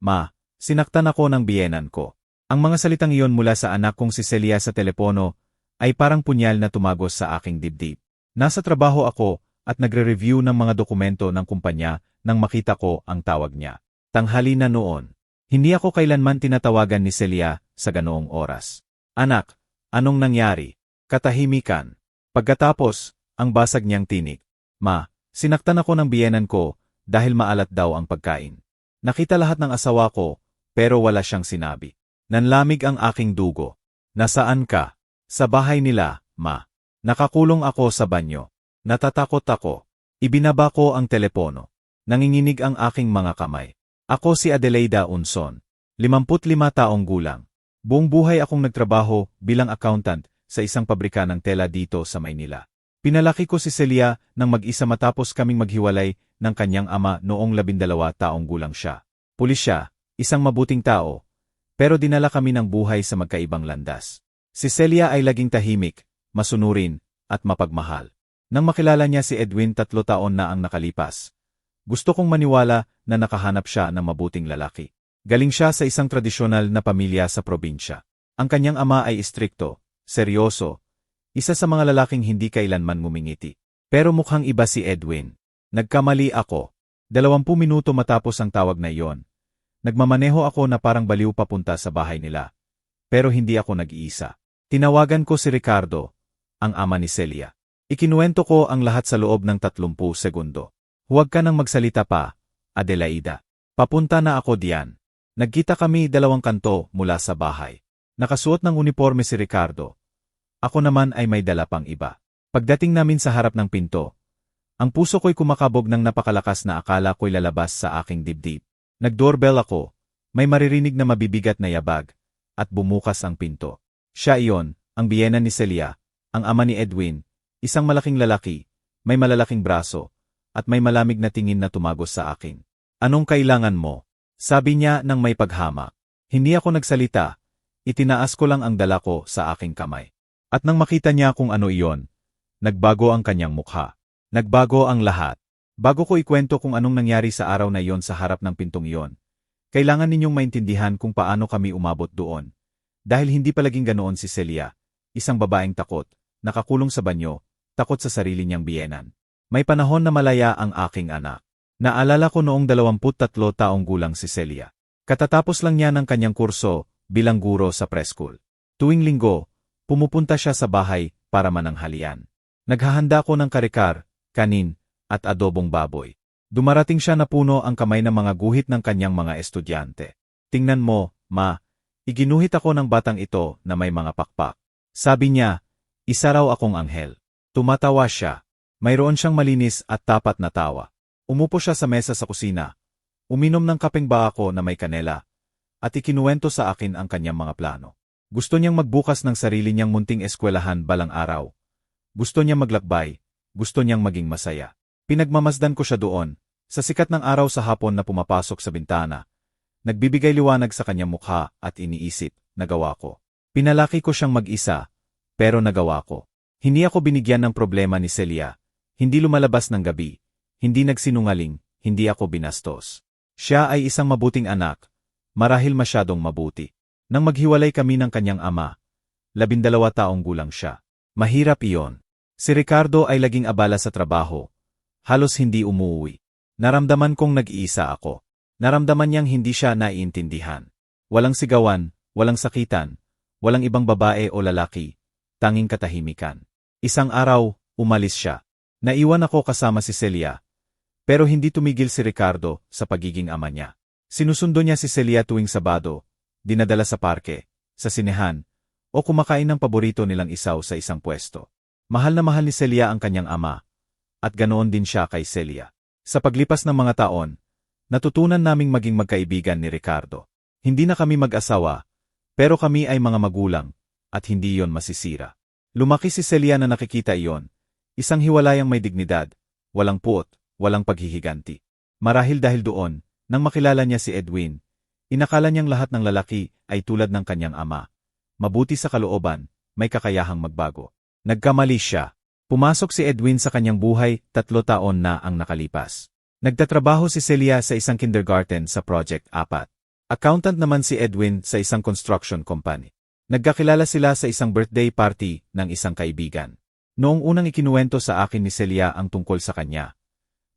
Ma, sinaktan ako ng biyenan ko. Ang mga salitang iyon mula sa anak kong si Celia sa telepono ay parang punyal na tumagos sa aking dibdib. Nasa trabaho ako at nagre-review ng mga dokumento ng kumpanya nang makita ko ang tawag niya. Tanghali na noon. Hindi ako kailanman tinatawagan ni Celia sa ganoong oras. Anak, anong nangyari? Katahimikan. Pagkatapos, ang basag niyang tinig. Ma, sinaktan ako ng biyenan ko dahil maalat daw ang pagkain. Nakita lahat ng asawa ko, pero wala siyang sinabi. Nanlamig ang aking dugo. Nasaan ka? Sa bahay nila, ma. Nakakulong ako sa banyo. Natatakot ako. Ibinaba ko ang telepono. Nanginginig ang aking mga kamay. Ako si Adelaida Unson. 55 taong gulang. Buong buhay akong nagtrabaho bilang accountant sa isang pabrika ng tela dito sa Maynila. Pinalaki ko si Celia nang mag-isa matapos kaming maghiwalay ng kanyang ama noong 12 taong gulang siya. Pulis siya, isang mabuting tao, pero dinala kami ng buhay sa magkaibang landas. Si Celia ay laging tahimik, masunurin, at mapagmahal. Nang makilala niya si Edwin 3 taon na ang nakalipas, gusto kong maniwala na nakahanap siya ng mabuting lalaki. Galing siya sa isang tradisyonal na pamilya sa probinsya. Ang kanyang ama ay istrikto, seryoso, isa sa mga lalaking hindi kailanman ngumingiti. Pero mukhang iba si Edwin. Nagkamali ako. 20 minuto matapos ang tawag na iyon. Nagmamaneho ako na parang baliw papunta sa bahay nila. Pero hindi ako nag-iisa. Tinawagan ko si Ricardo, ang ama ni Celia. Ikinuwento ko ang lahat sa loob ng 30 segundo. Huwag ka nang magsalita pa, Adelaida. Papunta na ako diyan. Nagkita kami 2 kanto mula sa bahay. Nakasuot ng uniforme si Ricardo. Ako naman ay may dala pang iba. Pagdating namin sa harap ng pinto, ang puso ko'y kumakabog ng napakalakas na akala ko'y lalabas sa aking dibdib. Nag-doorbell ako, may maririnig na mabibigat na yabag, at bumukas ang pinto. Siya iyon, ang biyena ni Celia, ang ama ni Edwin, isang malaking lalaki, may malalaking braso, at may malamig na tingin na tumagos sa akin. Anong kailangan mo? Sabi niya nang may paghamak. Hindi ako nagsalita, itinaas ko lang ang dala ko sa aking kamay. At nang makita niya kung ano iyon, nagbago ang kanyang mukha. Nagbago ang lahat. Bago ko ikwento kung anong nangyari sa araw na iyon sa harap ng pintong iyon, kailangan ninyong maintindihan kung paano kami umabot doon. Dahil hindi palaging ganoon si Celia, isang babaeng takot, nakakulong sa banyo, takot sa sarili niyang biyenan. May panahon na malaya ang aking anak. Naalala ko noong 23 taong gulang si Celia. Katatapos lang niya ng kanyang kurso bilang guro sa preschool. Tuwing linggo, pumupunta siya sa bahay para mananghalian. Naghahanda ko ng karikar, kanin, at adobong baboy. Dumarating siya na puno ang kamay ng mga guhit ng kanyang mga estudyante. Tingnan mo, ma, iginuhit ako ng batang ito na may mga pakpak. Sabi niya, isa raw akong anghel. Tumatawa siya. Mayroon siyang malinis at tapat na tawa. Umupo siya sa mesa sa kusina, uminom ng kapeng baka na may kanela, at ikinuwento sa akin ang kanyang mga plano. Gusto niyang magbukas ng sarili niyang munting eskwelahan balang araw. Gusto niyang maglakbay, gusto niyang maging masaya. Pinagmamasdan ko siya doon, sa sikat ng araw sa hapon na pumapasok sa bintana. Nagbibigay liwanag sa kanyang mukha at iniisip, nagawa ko. Pinalaki ko siyang mag-isa, pero nagawa ko. Hindi ako binigyan ng problema ni Celia, hindi lumalabas ng gabi. Hindi nagsinungaling, hindi ako binastos. Siya ay isang mabuting anak, marahil masyadong mabuti. Nang maghiwalay kami ng kanyang ama, 12 taong gulang siya. Mahirap iyon. Si Ricardo ay laging abala sa trabaho. Halos hindi umuwi. Naramdaman kong nag-iisa ako. Naramdaman niyang hindi siya naiintindihan. Walang sigawan, walang sakitan, walang ibang babae o lalaki, tanging katahimikan. Isang araw, umalis siya. Naiwan ako kasama si Celia. Pero hindi tumigil si Ricardo sa pagiging ama niya. Sinusundo niya si Celia tuwing Sabado, dinadala sa parke, sa sinehan, o kumakain ng paborito nilang isaw sa isang pwesto. Mahal na mahal ni Celia ang kanyang ama, at ganoon din siya kay Celia. Sa paglipas ng mga taon, natutunan naming maging magkaibigan ni Ricardo. Hindi na kami mag-asawa, pero kami ay mga magulang, at hindi iyon masisira. Lumaki si Celia na nakikita iyon, isang hiwalayang may dignidad, walang puot, walang paghihiganti. Marahil dahil doon, nang makilala niya si Edwin, inakala niyang lahat ng lalaki ay tulad ng kanyang ama. Mabuti sa kalooban, may kakayahang magbago. Nagkamali siya. Pumasok si Edwin sa kanyang buhay, 3 taon na ang nakalipas. Nagtatrabaho si Celia sa isang kindergarten sa Project 4. Accountant naman si Edwin sa isang construction company. Nagkakilala sila sa isang birthday party ng isang kaibigan. Noong unang ikinuwento sa akin ni Celia ang tungkol sa kanya,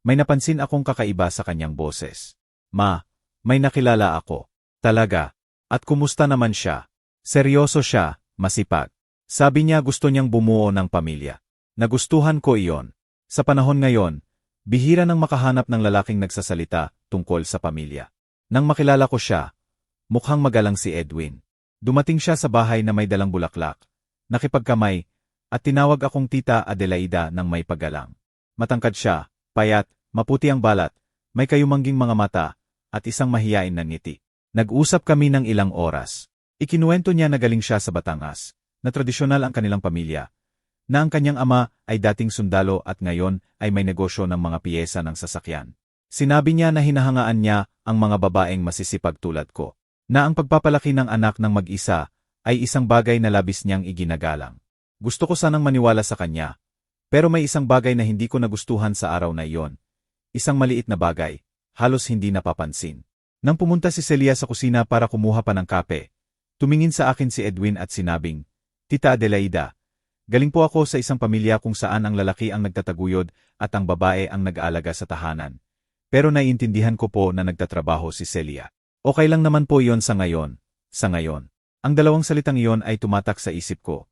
may napansin akong kakaiba sa kanyang boses. Ma, may nakilala ako. Talaga. At kumusta naman siya? Seryoso siya, masipag. Sabi niya gusto niyang bumuo ng pamilya. Nagustuhan ko iyon. Sa panahon ngayon, bihira nang makahanap ng lalaking nagsasalita tungkol sa pamilya. Nang makilala ko siya, mukhang magalang si Edwin. Dumating siya sa bahay na may dalang bulaklak, nakipagkamay, at tinawag akong Tita Adelaida ng may paggalang. Matangkad siya, payat, maputi ang balat, may kayumangging mga mata, at isang mahiyain na ngiti. Nag-usap kami ng ilang oras. Ikinuwento niya na galing siya sa Batangas, na tradisyonal ang kanilang pamilya, na ang kanyang ama ay dating sundalo at ngayon ay may negosyo ng mga piyesa ng sasakyan. Sinabi niya na hinahangaan niya ang mga babaeng masisipag tulad ko, na ang pagpapalaki ng anak ng mag-isa ay isang bagay na labis niyang iginagalang. Gusto ko sanang maniwala sa kanya, pero may isang bagay na hindi ko nagustuhan sa araw na iyon. Isang maliit na bagay, halos hindi napapansin. Nang pumunta si Celia sa kusina para kumuha pa ng kape, tumingin sa akin si Edwin at sinabing, Tita Adelaida, galing po ako sa isang pamilya kung saan ang lalaki ang nagtataguyod at ang babae ang nag-aalaga sa tahanan. Pero naiintindihan ko po na nagtatrabaho si Celia. Okay lang naman po iyon sa ngayon. Sa ngayon. Ang dalawang salitang iyon ay tumatak sa isip ko.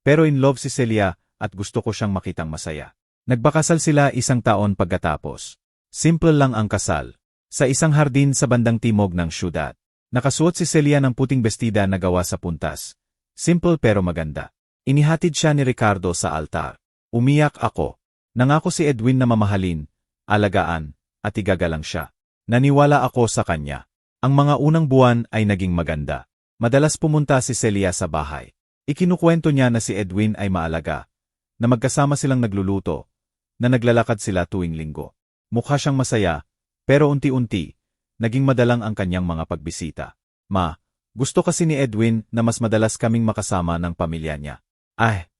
Pero in love si Celia at gusto ko siyang makitang masaya. Nagbakasal sila isang taon pagkatapos. Simple lang ang kasal. Sa isang hardin sa bandang timog ng syudad. Nakasuot si Celia ng puting bestida na gawa sa puntas. Simple pero maganda. Inihatid siya ni Ricardo sa altar. Umiyak ako. Nangako si Edwin na mamahalin, alagaan, at igagalang siya. Naniwala ako sa kanya. Ang mga unang buwan ay naging maganda. Madalas pumunta si Celia sa bahay. Ikinukwento niya na si Edwin ay maalaga, na magkasama silang nagluluto, na naglalakad sila tuwing linggo. Mukha siyang masaya, pero unti-unti, naging madalang ang kanyang mga pagbisita. Ma, gusto kasi ni Edwin na mas madalas kaming makasama ng pamilya niya.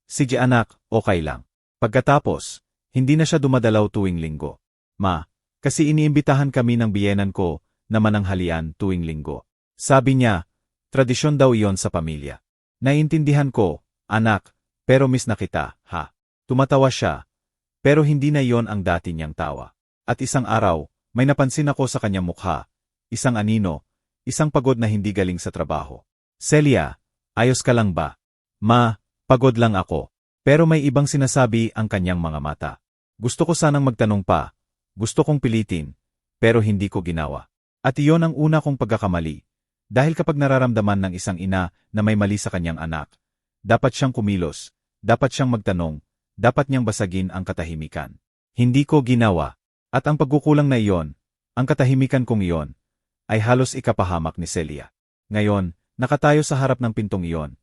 Sige anak, okay lang. Pagkatapos, hindi na siya dumadalaw tuwing linggo. Ma, kasi iniimbitahan kami ng biyenan ko na mananghalian tuwing linggo. Sabi niya, tradisyon daw iyon sa pamilya. Naiintindihan ko, anak, pero miss na kita, ha? Tumatawa siya, pero hindi na iyon ang dati niyang tawa. At isang araw, may napansin ako sa kanyang mukha, isang anino, isang pagod na hindi galing sa trabaho. Celia, ayos ka lang ba? Ma, pagod lang ako. Pero may ibang sinasabi ang kanyang mga mata. Gusto ko sanang magtanong pa. Gusto kong pilitin, pero hindi ko ginawa. At iyon ang una kong pagkakamali. Dahil kapag nararamdaman ng isang ina na may mali sa kanyang anak, dapat siyang kumilos, dapat siyang magtanong, dapat niyang basagin ang katahimikan. Hindi ko ginawa. At ang pagkukulang na iyon, ang katahimikan kong iyon, ay halos ikapahamak ni Celia. Ngayon, nakatayo sa harap ng pintong iyon.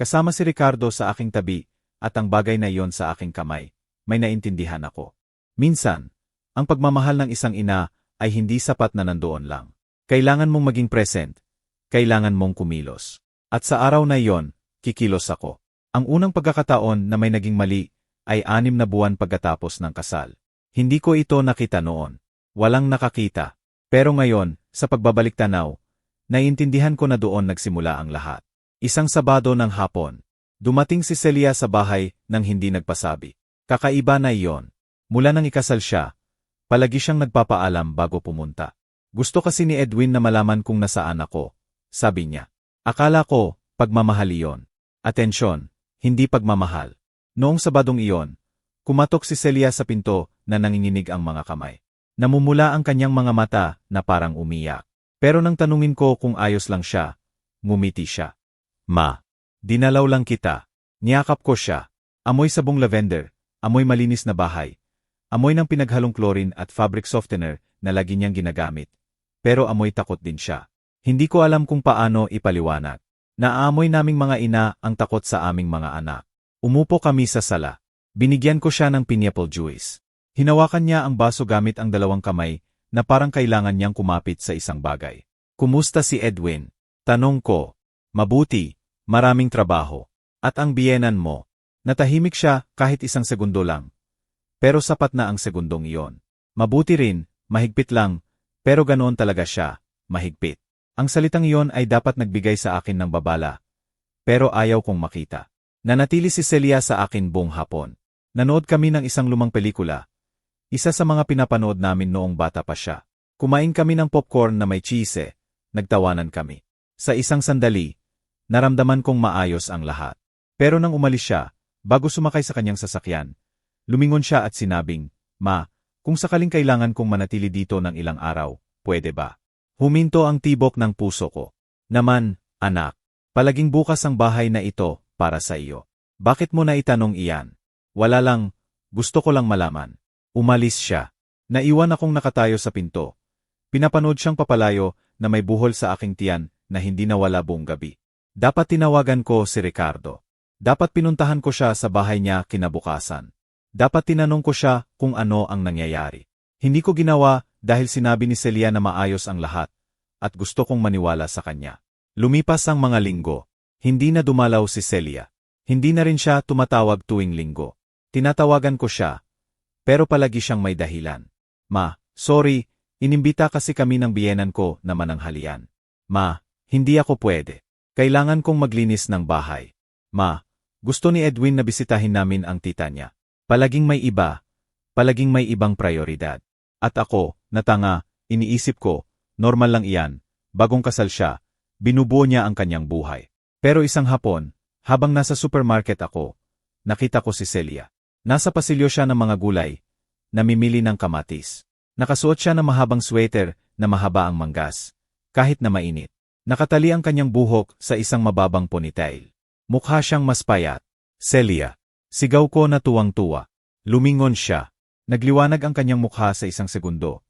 Kasama si Ricardo sa aking tabi, at ang bagay na iyon sa aking kamay, may naintindihan ako. Minsan, ang pagmamahal ng isang ina ay hindi sapat na nandoon lang. Kailangan mong maging present. Kailangan mong kumilos. At sa araw na iyon, kikilos ako. Ang unang pagkakataon na may naging mali ay 6 na buwan pagkatapos ng kasal. Hindi ko ito nakita noon. Walang nakakita. Pero ngayon, sa pagbabalik tanaw, naiintindihan ko na doon nagsimula ang lahat. Isang Sabado ng hapon, dumating si Celia sa bahay nang hindi nagpasabi. Kakaiba na iyon. Mula nang ikasal siya, palagi siyang nagpapaalam bago pumunta. Gusto kasi ni Edwin na malaman kung nasaan ako, sabi niya. Akala ko, pagmamahal iyon. Atensyon, hindi pagmamahal. Noong Sabadong iyon, kumatok si Celia sa pinto na nanginginig ang mga kamay. Namumula ang kanyang mga mata na parang umiyak. Pero nang tanungin ko kung ayos lang siya, ngumiti siya. Ma, dinalaw lang kita. Niyakap ko siya. Amoy sabong lavender, amoy malinis na bahay. Amoy ng pinaghalong chlorine at fabric softener na lagi niyang ginagamit. Pero amoy takot din siya. Hindi ko alam kung paano ipaliwanag. Naamoy naming mga ina ang takot sa aming mga anak. Umupo kami sa sala. Binigyan ko siya ng pineapple juice. Hinawakan niya ang baso gamit ang 2 kamay na parang kailangan niyang kumapit sa isang bagay. Kumusta si Edwin? Tanong ko. Mabuti, maraming trabaho. At ang biyenan mo? Natahimik siya kahit 1 segundo lang. Pero sapat na ang segundong iyon. Mabuti rin, mahigpit lang, pero ganoon talaga siya, mahigpit. Ang salitang iyon ay dapat nagbigay sa akin ng babala, pero ayaw kong makita. Nanatili si Celia sa akin buong hapon. Nanood kami ng isang lumang pelikula. Isa sa mga pinapanood namin noong bata pa siya. Kumain kami ng popcorn na may cheese. Nagtawanan kami. Sa isang sandali, naramdaman kong maayos ang lahat. Pero nang umalis siya, bago sumakay sa kanyang sasakyan, lumingon siya at sinabing, "Ma, kung sakaling kailangan kong manatili dito ng ilang araw, pwede ba?" Huminto ang tibok ng puso ko. Naman, anak, palaging bukas ang bahay na ito para sa iyo. Bakit mo na itanong iyan? Wala lang, gusto ko lang malaman. Umalis siya. Naiwan akong nakatayo sa pinto. Pinapanood siyang papalayo na may buhol sa aking tiyan na hindi nawala buong gabi. Dapat tinawagan ko si Ricardo. Dapat pinuntahan ko siya sa bahay niya kinabukasan. Dapat tinanong ko siya kung ano ang nangyayari. Hindi ko ginawa dahil sinabi ni Celia na maayos ang lahat at gusto kong maniwala sa kanya. Lumipas ang mga linggo. Hindi na dumalaw si Celia. Hindi na rin siya tumatawag tuwing linggo. Tinatawagan ko siya, pero palagi siyang may dahilan. "Ma, sorry, inimbita kasi kami ng biyenan ko na mananghalian." "Ma, hindi ako pwede. Kailangan kong maglinis ng bahay." "Ma, gusto ni Edwin na bisitahin namin ang tita niya." Palaging may iba, palaging may ibang prioridad. At ako, natanga, iniisip ko, normal lang iyan, bagong kasal siya, binubuo niya ang kanyang buhay. Pero isang hapon, habang nasa supermarket ako, nakita ko si Celia. Nasa pasilyo siya ng mga gulay, namimili ng kamatis. Nakasuot siya ng mahabang sweater na mahaba ang manggas, kahit na mainit. Nakatali ang kanyang buhok sa isang mababang ponytail. Mukha siyang mas payat. "Celia." Sigaw ko na tuwang-tuwa. Lumingon siya. Nagliwanag ang kanyang mukha sa isang segundo.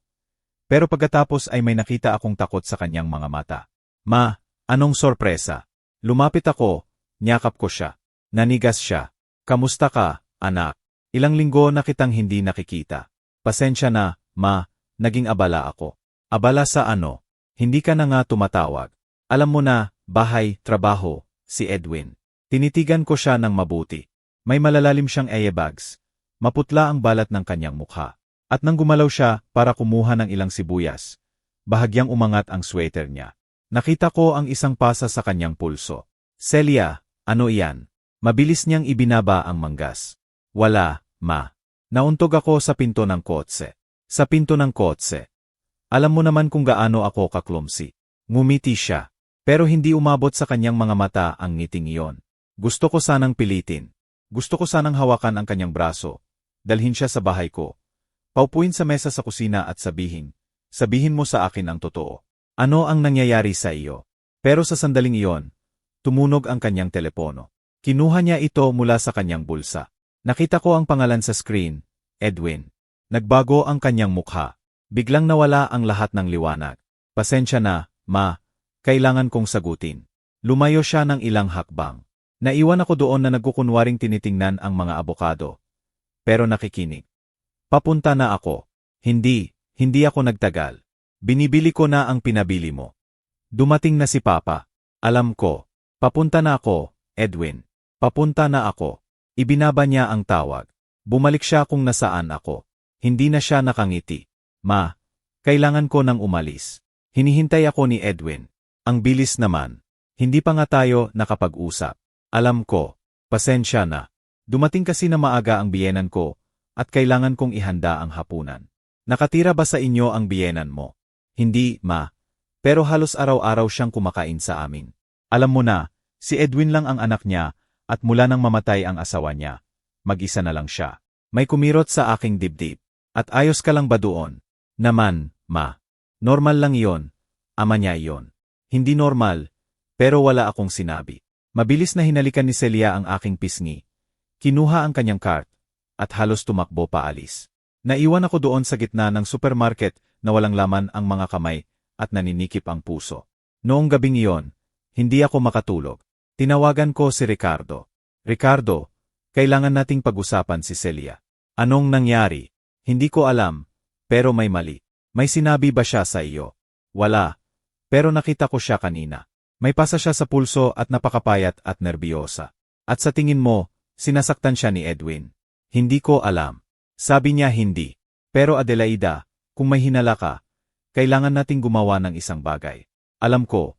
Pero pagkatapos ay may nakita akong takot sa kanyang mga mata. "Ma, anong sorpresa?" Lumapit ako, niyakap ko siya. Nanigas siya. "Kamusta ka, anak? Ilang linggo na kitang hindi nakikita." "Pasensya na, ma, naging abala ako." "Abala sa ano? Hindi ka na nga tumatawag." "Alam mo na, bahay, trabaho, si Edwin." Tinitigan ko siya ng mabuti. May malalalim siyang eyebags. Maputla ang balat ng kanyang mukha. At nang gumalaw siya para kumuha ng ilang sibuyas, bahagyang umangat ang sweater niya. Nakita ko ang isang pasa sa kanyang pulso. "Celia, ano iyan?" Mabilis niyang ibinaba ang manggas. "Wala, ma." Nauntog ako sa pinto ng kotse. Sa pinto ng kotse. "Alam mo naman kung gaano ako kaklumsi." Ngumiti siya. Pero hindi umabot sa kanyang mga mata ang ngiting iyon. Gusto ko sanang pilitin. Gusto ko sanang hawakan ang kanyang braso. Dalhin siya sa bahay ko. Paupuin sa mesa sa kusina at sabihin mo sa akin ang totoo. Ano ang nangyayari sa iyo? Pero sa sandaling iyon, tumunog ang kanyang telepono. Kinuha niya ito mula sa kanyang bulsa. Nakita ko ang pangalan sa screen, Edwin. Nagbago ang kanyang mukha. Biglang nawala ang lahat ng liwanag. "Pasensya na, ma. Kailangan kong sagutin." Lumayo siya ng ilang hakbang. Naiwan ako doon na nagkukunwaring tinitingnan ang mga abokado. Pero nakikinig. "Papunta na ako." Hindi ako nagtagal. "Binibili ko na ang pinabili mo." "Dumating na si Papa." "Alam ko. Papunta na ako, Edwin. Papunta na ako." Ibinaba niya ang tawag. Bumalik siya kung nasaan ako. Hindi na siya nakangiti. "Ma, kailangan ko nang umalis." Hinihintay ako ni Edwin. Ang bilis naman. Hindi pa nga tayo nakapag-usap. "Alam ko. Pasensya na. Dumating kasi na maaga ang biyenan ko at kailangan kong ihanda ang hapunan." "Nakatira ba sa inyo ang biyenan mo?" "Hindi, ma. Pero halos araw-araw siyang kumakain sa amin. Alam mo na, si Edwin lang ang anak niya at mula nang mamatay ang asawa niya, mag-isa na lang siya. May kumirot sa aking dibdib. At ayos ka lang ba doon?" "Naman, ma. Normal lang iyon. Ama niya iyon." "Hindi normal, pero wala akong sinabi." Mabilis na hinalikan ni Celia ang aking pisngi. Kinuha ang kanyang cart at halos tumakbo paalis. Naiwan ako doon sa gitna ng supermarket na walang laman ang mga kamay at naninikip ang puso. Noong gabing iyon, hindi ako makatulog. Tinawagan ko si Ricardo. "Ricardo, kailangan nating pag-usapan si Celia." "Anong nangyari?" "Hindi ko alam, pero may mali." "May sinabi ba siya sa iyo?" "Wala, pero nakita ko siya kanina. May pasa siya sa pulso at napakapayat at nerbiyosa." "At sa tingin mo, sinasaktan siya ni Edwin?" "Hindi ko alam. Sabi niya hindi. Pero Adelaida, kung may hinala ka, kailangan nating gumawa ng isang bagay." Alam ko.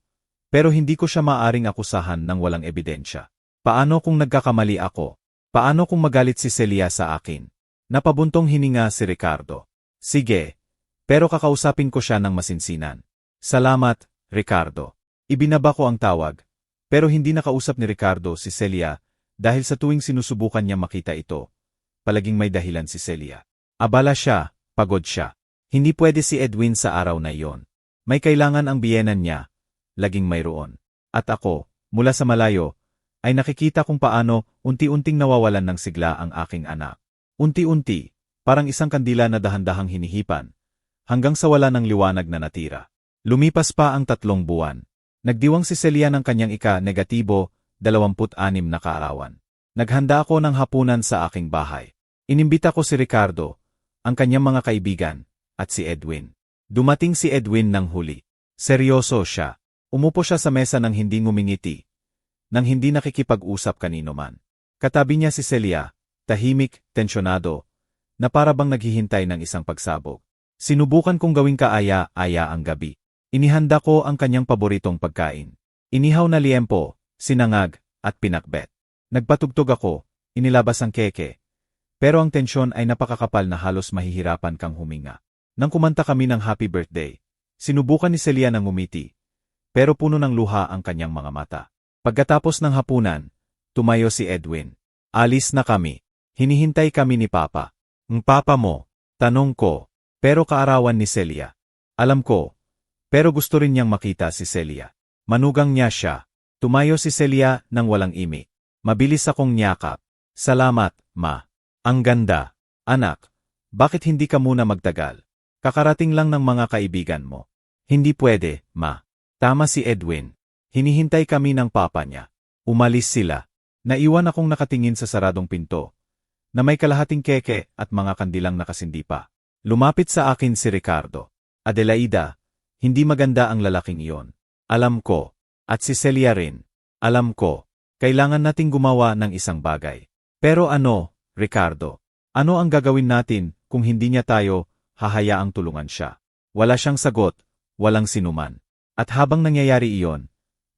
Pero hindi ko siya maaring akusahan ng walang ebidensya. Paano kung nagkakamali ako? Paano kung magalit si Celia sa akin? Napabuntong hininga si Ricardo. Sige. Pero kakausapin ko siya ng masinsinan. Salamat, Ricardo. Ibinaba ko ang tawag. Pero hindi nakausap ni Ricardo si Celia dahil sa tuwing sinusubukan niya makita ito, palaging may dahilan si Celia. Abala siya, pagod siya. Hindi pwede si Edwin sa araw na iyon. May kailangan ang biyenan niya. Laging mayroon. At ako, mula sa malayo, ay nakikita kung paano unti-unting nawawalan ng sigla ang aking anak. Unti-unti, parang isang kandila na dahan-dahang hinihipan, hanggang sa wala ng liwanag na natira. Lumipas pa ang 3 buwan. Nagdiwang si Celia ng kanyang ika-negatibo, 26 na kaarawan. Naghanda ako ng hapunan sa aking bahay. Inimbita ko si Ricardo, ang kanyang mga kaibigan, at si Edwin. Dumating si Edwin ng huli. Seryoso siya. Umupo siya sa mesa nang hindi ngumingiti, nang hindi nakikipag-usap kanino man. Katabi niya si Celia, tahimik, tensyonado, na para bang naghihintay ng isang pagsabog. Sinubukan kong gawing kaaya-aya ang gabi. Inihanda ko ang kanyang paboritong pagkain. Inihaw na liempo, sinangag, at pinakbet. Nagpatugtog ako, inilabas ang keke. Pero ang tensyon ay napakakapal na halos mahihirapan kang huminga. Nang kumanta kami ng happy birthday, sinubukan ni Celia na ngumiti. Pero puno ng luha ang kanyang mga mata. Pagkatapos ng hapunan, tumayo si Edwin. Alis na kami. Hinihintay kami ni Papa. Ang Papa mo? Tanong ko. Pero kaarawan ni Celia. Alam ko. Pero gusto rin niyang makita si Celia. Manugang niya siya. Tumayo si Celia nang walang imi. Mabilis akong niyakap. Salamat, Ma. Ang ganda. Anak, bakit hindi ka muna magtagal? Kakarating lang ng mga kaibigan mo. Hindi pwede, Ma. Tama si Edwin. Hinihintay kami ng papa niya. Umalis sila. Naiwan akong nakatingin sa saradong pinto, na may kalahating keke at mga kandilang nakasindi pa. Lumapit sa akin si Ricardo. Adelaida, hindi maganda ang lalaking iyon. Alam ko. At si Celia rin. Alam ko. Kailangan nating gumawa ng isang bagay. Pero ano, Ricardo? Ano ang gagawin natin kung hindi niya tayo hahayaang tulungan siya? Wala siyang sagot, walang sinuman. At habang nangyayari iyon,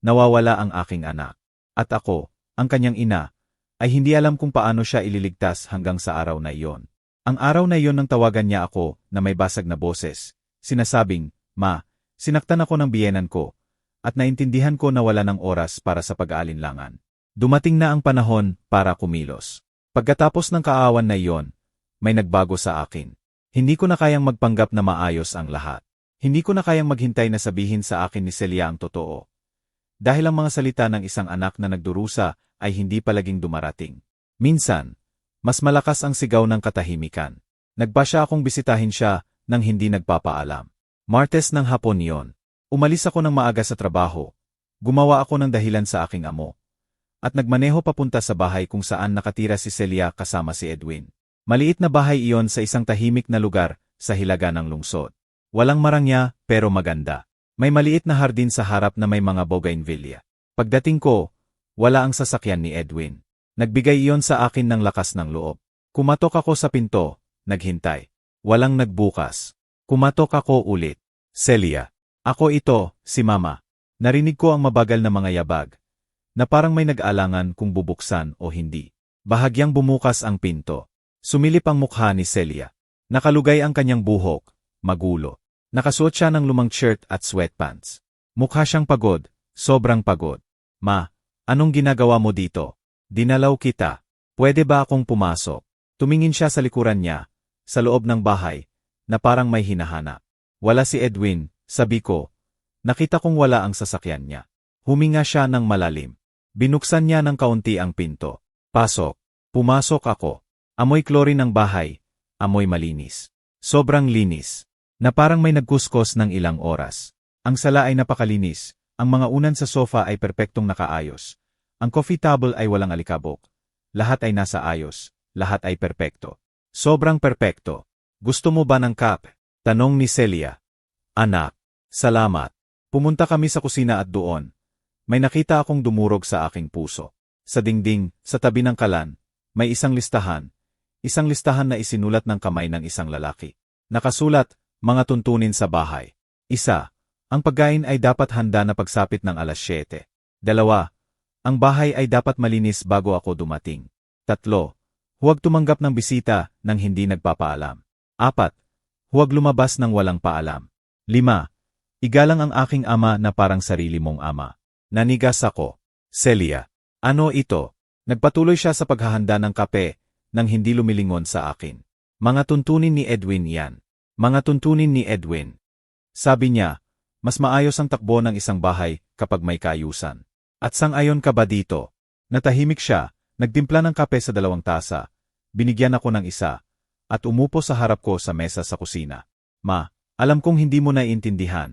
nawawala ang aking anak. At ako, ang kanyang ina, ay hindi alam kung paano siya ililigtas hanggang sa araw na iyon. Ang araw na iyon nang tawagan niya ako na may basag na boses, sinasabing, Ma, sinaktan ako ng biyenan ko, at naintindihan ko na wala ng oras para sa pag-aalinlangan. Dumating na ang panahon para kumilos. Pagkatapos ng kaawan na iyon, may nagbago sa akin. Hindi ko na kayang magpanggap na maayos ang lahat. Hindi ko na kayang maghintay na sabihin sa akin ni Celia ang totoo. Dahil ang mga salita ng isang anak na nagdurusa ay hindi palaging dumarating. Minsan, mas malakas ang sigaw ng katahimikan. Nagpasya akong bisitahin siya nang hindi nagpapaalam. Martes ng hapon iyon. Umalis ako ng maaga sa trabaho. Gumawa ako ng dahilan sa aking amo. At nagmaneho papunta sa bahay kung saan nakatira si Celia kasama si Edwin. Maliit na bahay iyon sa isang tahimik na lugar sa hilaga ng lungsod. Walang marangya, pero maganda. May maliit na hardin sa harap na may mga bougainvillea. Pagdating ko, wala ang sasakyan ni Edwin. Nagbigay iyon sa akin ng lakas ng loob. Kumatok ako sa pinto, naghintay. Walang nagbukas. Kumatok ako ulit. Celia. Ako ito, si Mama. Narinig ko ang mabagal na mga yabag, na parang may nag-alangan kung bubuksan o hindi. Bahagyang bumukas ang pinto. Sumilip ang mukha ni Celia. Nakalugay ang kanyang buhok, magulo. Nakasuot siya ng lumang shirt at sweatpants. Mukha siyang pagod, sobrang pagod. Ma, anong ginagawa mo dito? Dinalaw kita. Pwede ba akong pumasok? Tumingin siya sa likuran niya, sa loob ng bahay, na parang may hinahanap. Wala si Edwin, sabi ko. Nakita kong wala ang sasakyan niya. Huminga siya ng malalim. Binuksan niya ng kaunti ang pinto. Pasok. Pumasok ako. Amoy chlorine ng bahay. Amoy malinis. Sobrang linis. Na parang may nagkuskos ng ilang oras. Ang sala ay napakalinis, ang mga unan sa sofa ay perpektong nakaayos. Ang coffee table ay walang alikabok. Lahat ay nasa ayos, lahat ay perpekto. Sobrang perpekto. Gusto mo ba ng cup? Tanong ni Celia. Anak, salamat. Pumunta kami sa kusina at doon. May nakita akong dumurog sa aking puso. Sa dingding, sa tabi ng kalan, may isang listahan. Isang listahan na isinulat ng kamay ng isang lalaki. Nakasulat, mga tuntunin sa bahay. 1. Ang pagkain ay dapat handa na pagsapit ng alas 7. 2. Ang bahay ay dapat malinis bago ako dumating. 3. Huwag tumanggap ng bisita nang hindi nagpapaalam. 4. Huwag lumabas ng walang paalam. 5. Igalang ang aking ama na parang sarili mong ama. Nanigas ako. Celia. Ano ito? Nagpatuloy siya sa paghahanda ng kape nang hindi lumilingon sa akin. Mga tuntunin ni Edwin yan. Mga tuntunin ni Edwin. Sabi niya, mas maayos ang takbo ng isang bahay kapag may kaayusan. At sang-ayon ka ba dito? Natahimik siya, nagtimpla ng kape sa 2 tasa, binigyan ako ng isa, at umupo sa harap ko sa mesa sa kusina. Ma, alam kong hindi mo naiintindihan.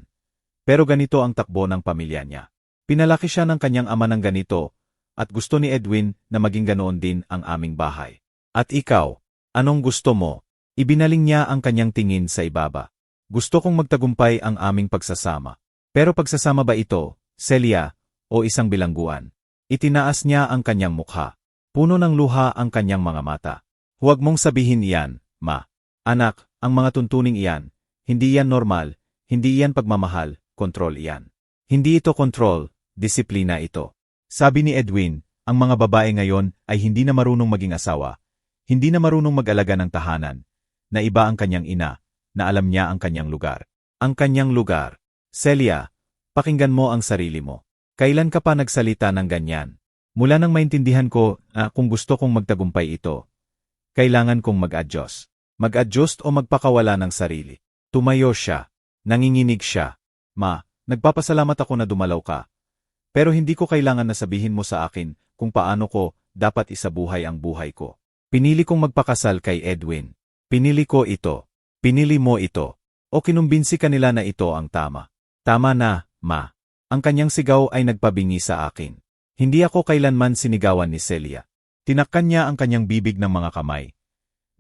Pero ganito ang takbo ng pamilya niya. Pinalaki siya ng kanyang ama ng ganito, at gusto ni Edwin na maging ganoon din ang aming bahay. At ikaw, anong gusto mo? Ibinaling niya ang kanyang tingin sa ibaba. Gusto kong magtagumpay ang aming pagsasama. Pero pagsasama ba ito, Celia, o isang bilangguan? Itinaas niya ang kanyang mukha. Puno ng luha ang kanyang mga mata. Huwag mong sabihin iyan, ma. Anak, ang mga tuntuning iyan, hindi yan normal, hindi yan pagmamahal, kontrol iyan. Hindi ito kontrol, disiplina ito. Sabi ni Edwin, ang mga babae ngayon ay hindi na marunong maging asawa, hindi na marunong mag-alaga ng tahanan, na iba ang kanyang ina, na alam niya ang kanyang lugar. Ang kanyang lugar. Celia, pakinggan mo ang sarili mo. Kailan ka pa nagsalita ng ganyan? Mula nang maintindihan ko na kung gusto kong magtagumpay ito, kailangan kong mag-adjust. Mag-adjust o magpakawala ng sarili. Tumayo siya. Nanginginig siya. Ma, nagpapasalamat ako na dumalaw ka. Pero hindi ko kailangan na sabihin mo sa akin kung paano ko dapat isabuhay ang buhay ko. Pinili kong magpakasal kay Edwin. Pinili ko ito. Pinili mo ito. O kinumbinsi kanila na ito ang tama. Tama na, ma. Ang kanyang sigaw ay nagpabingi sa akin. Hindi ako kailanman sinigawan ni Celia. Tinakkan niya ang kanyang bibig ng mga kamay,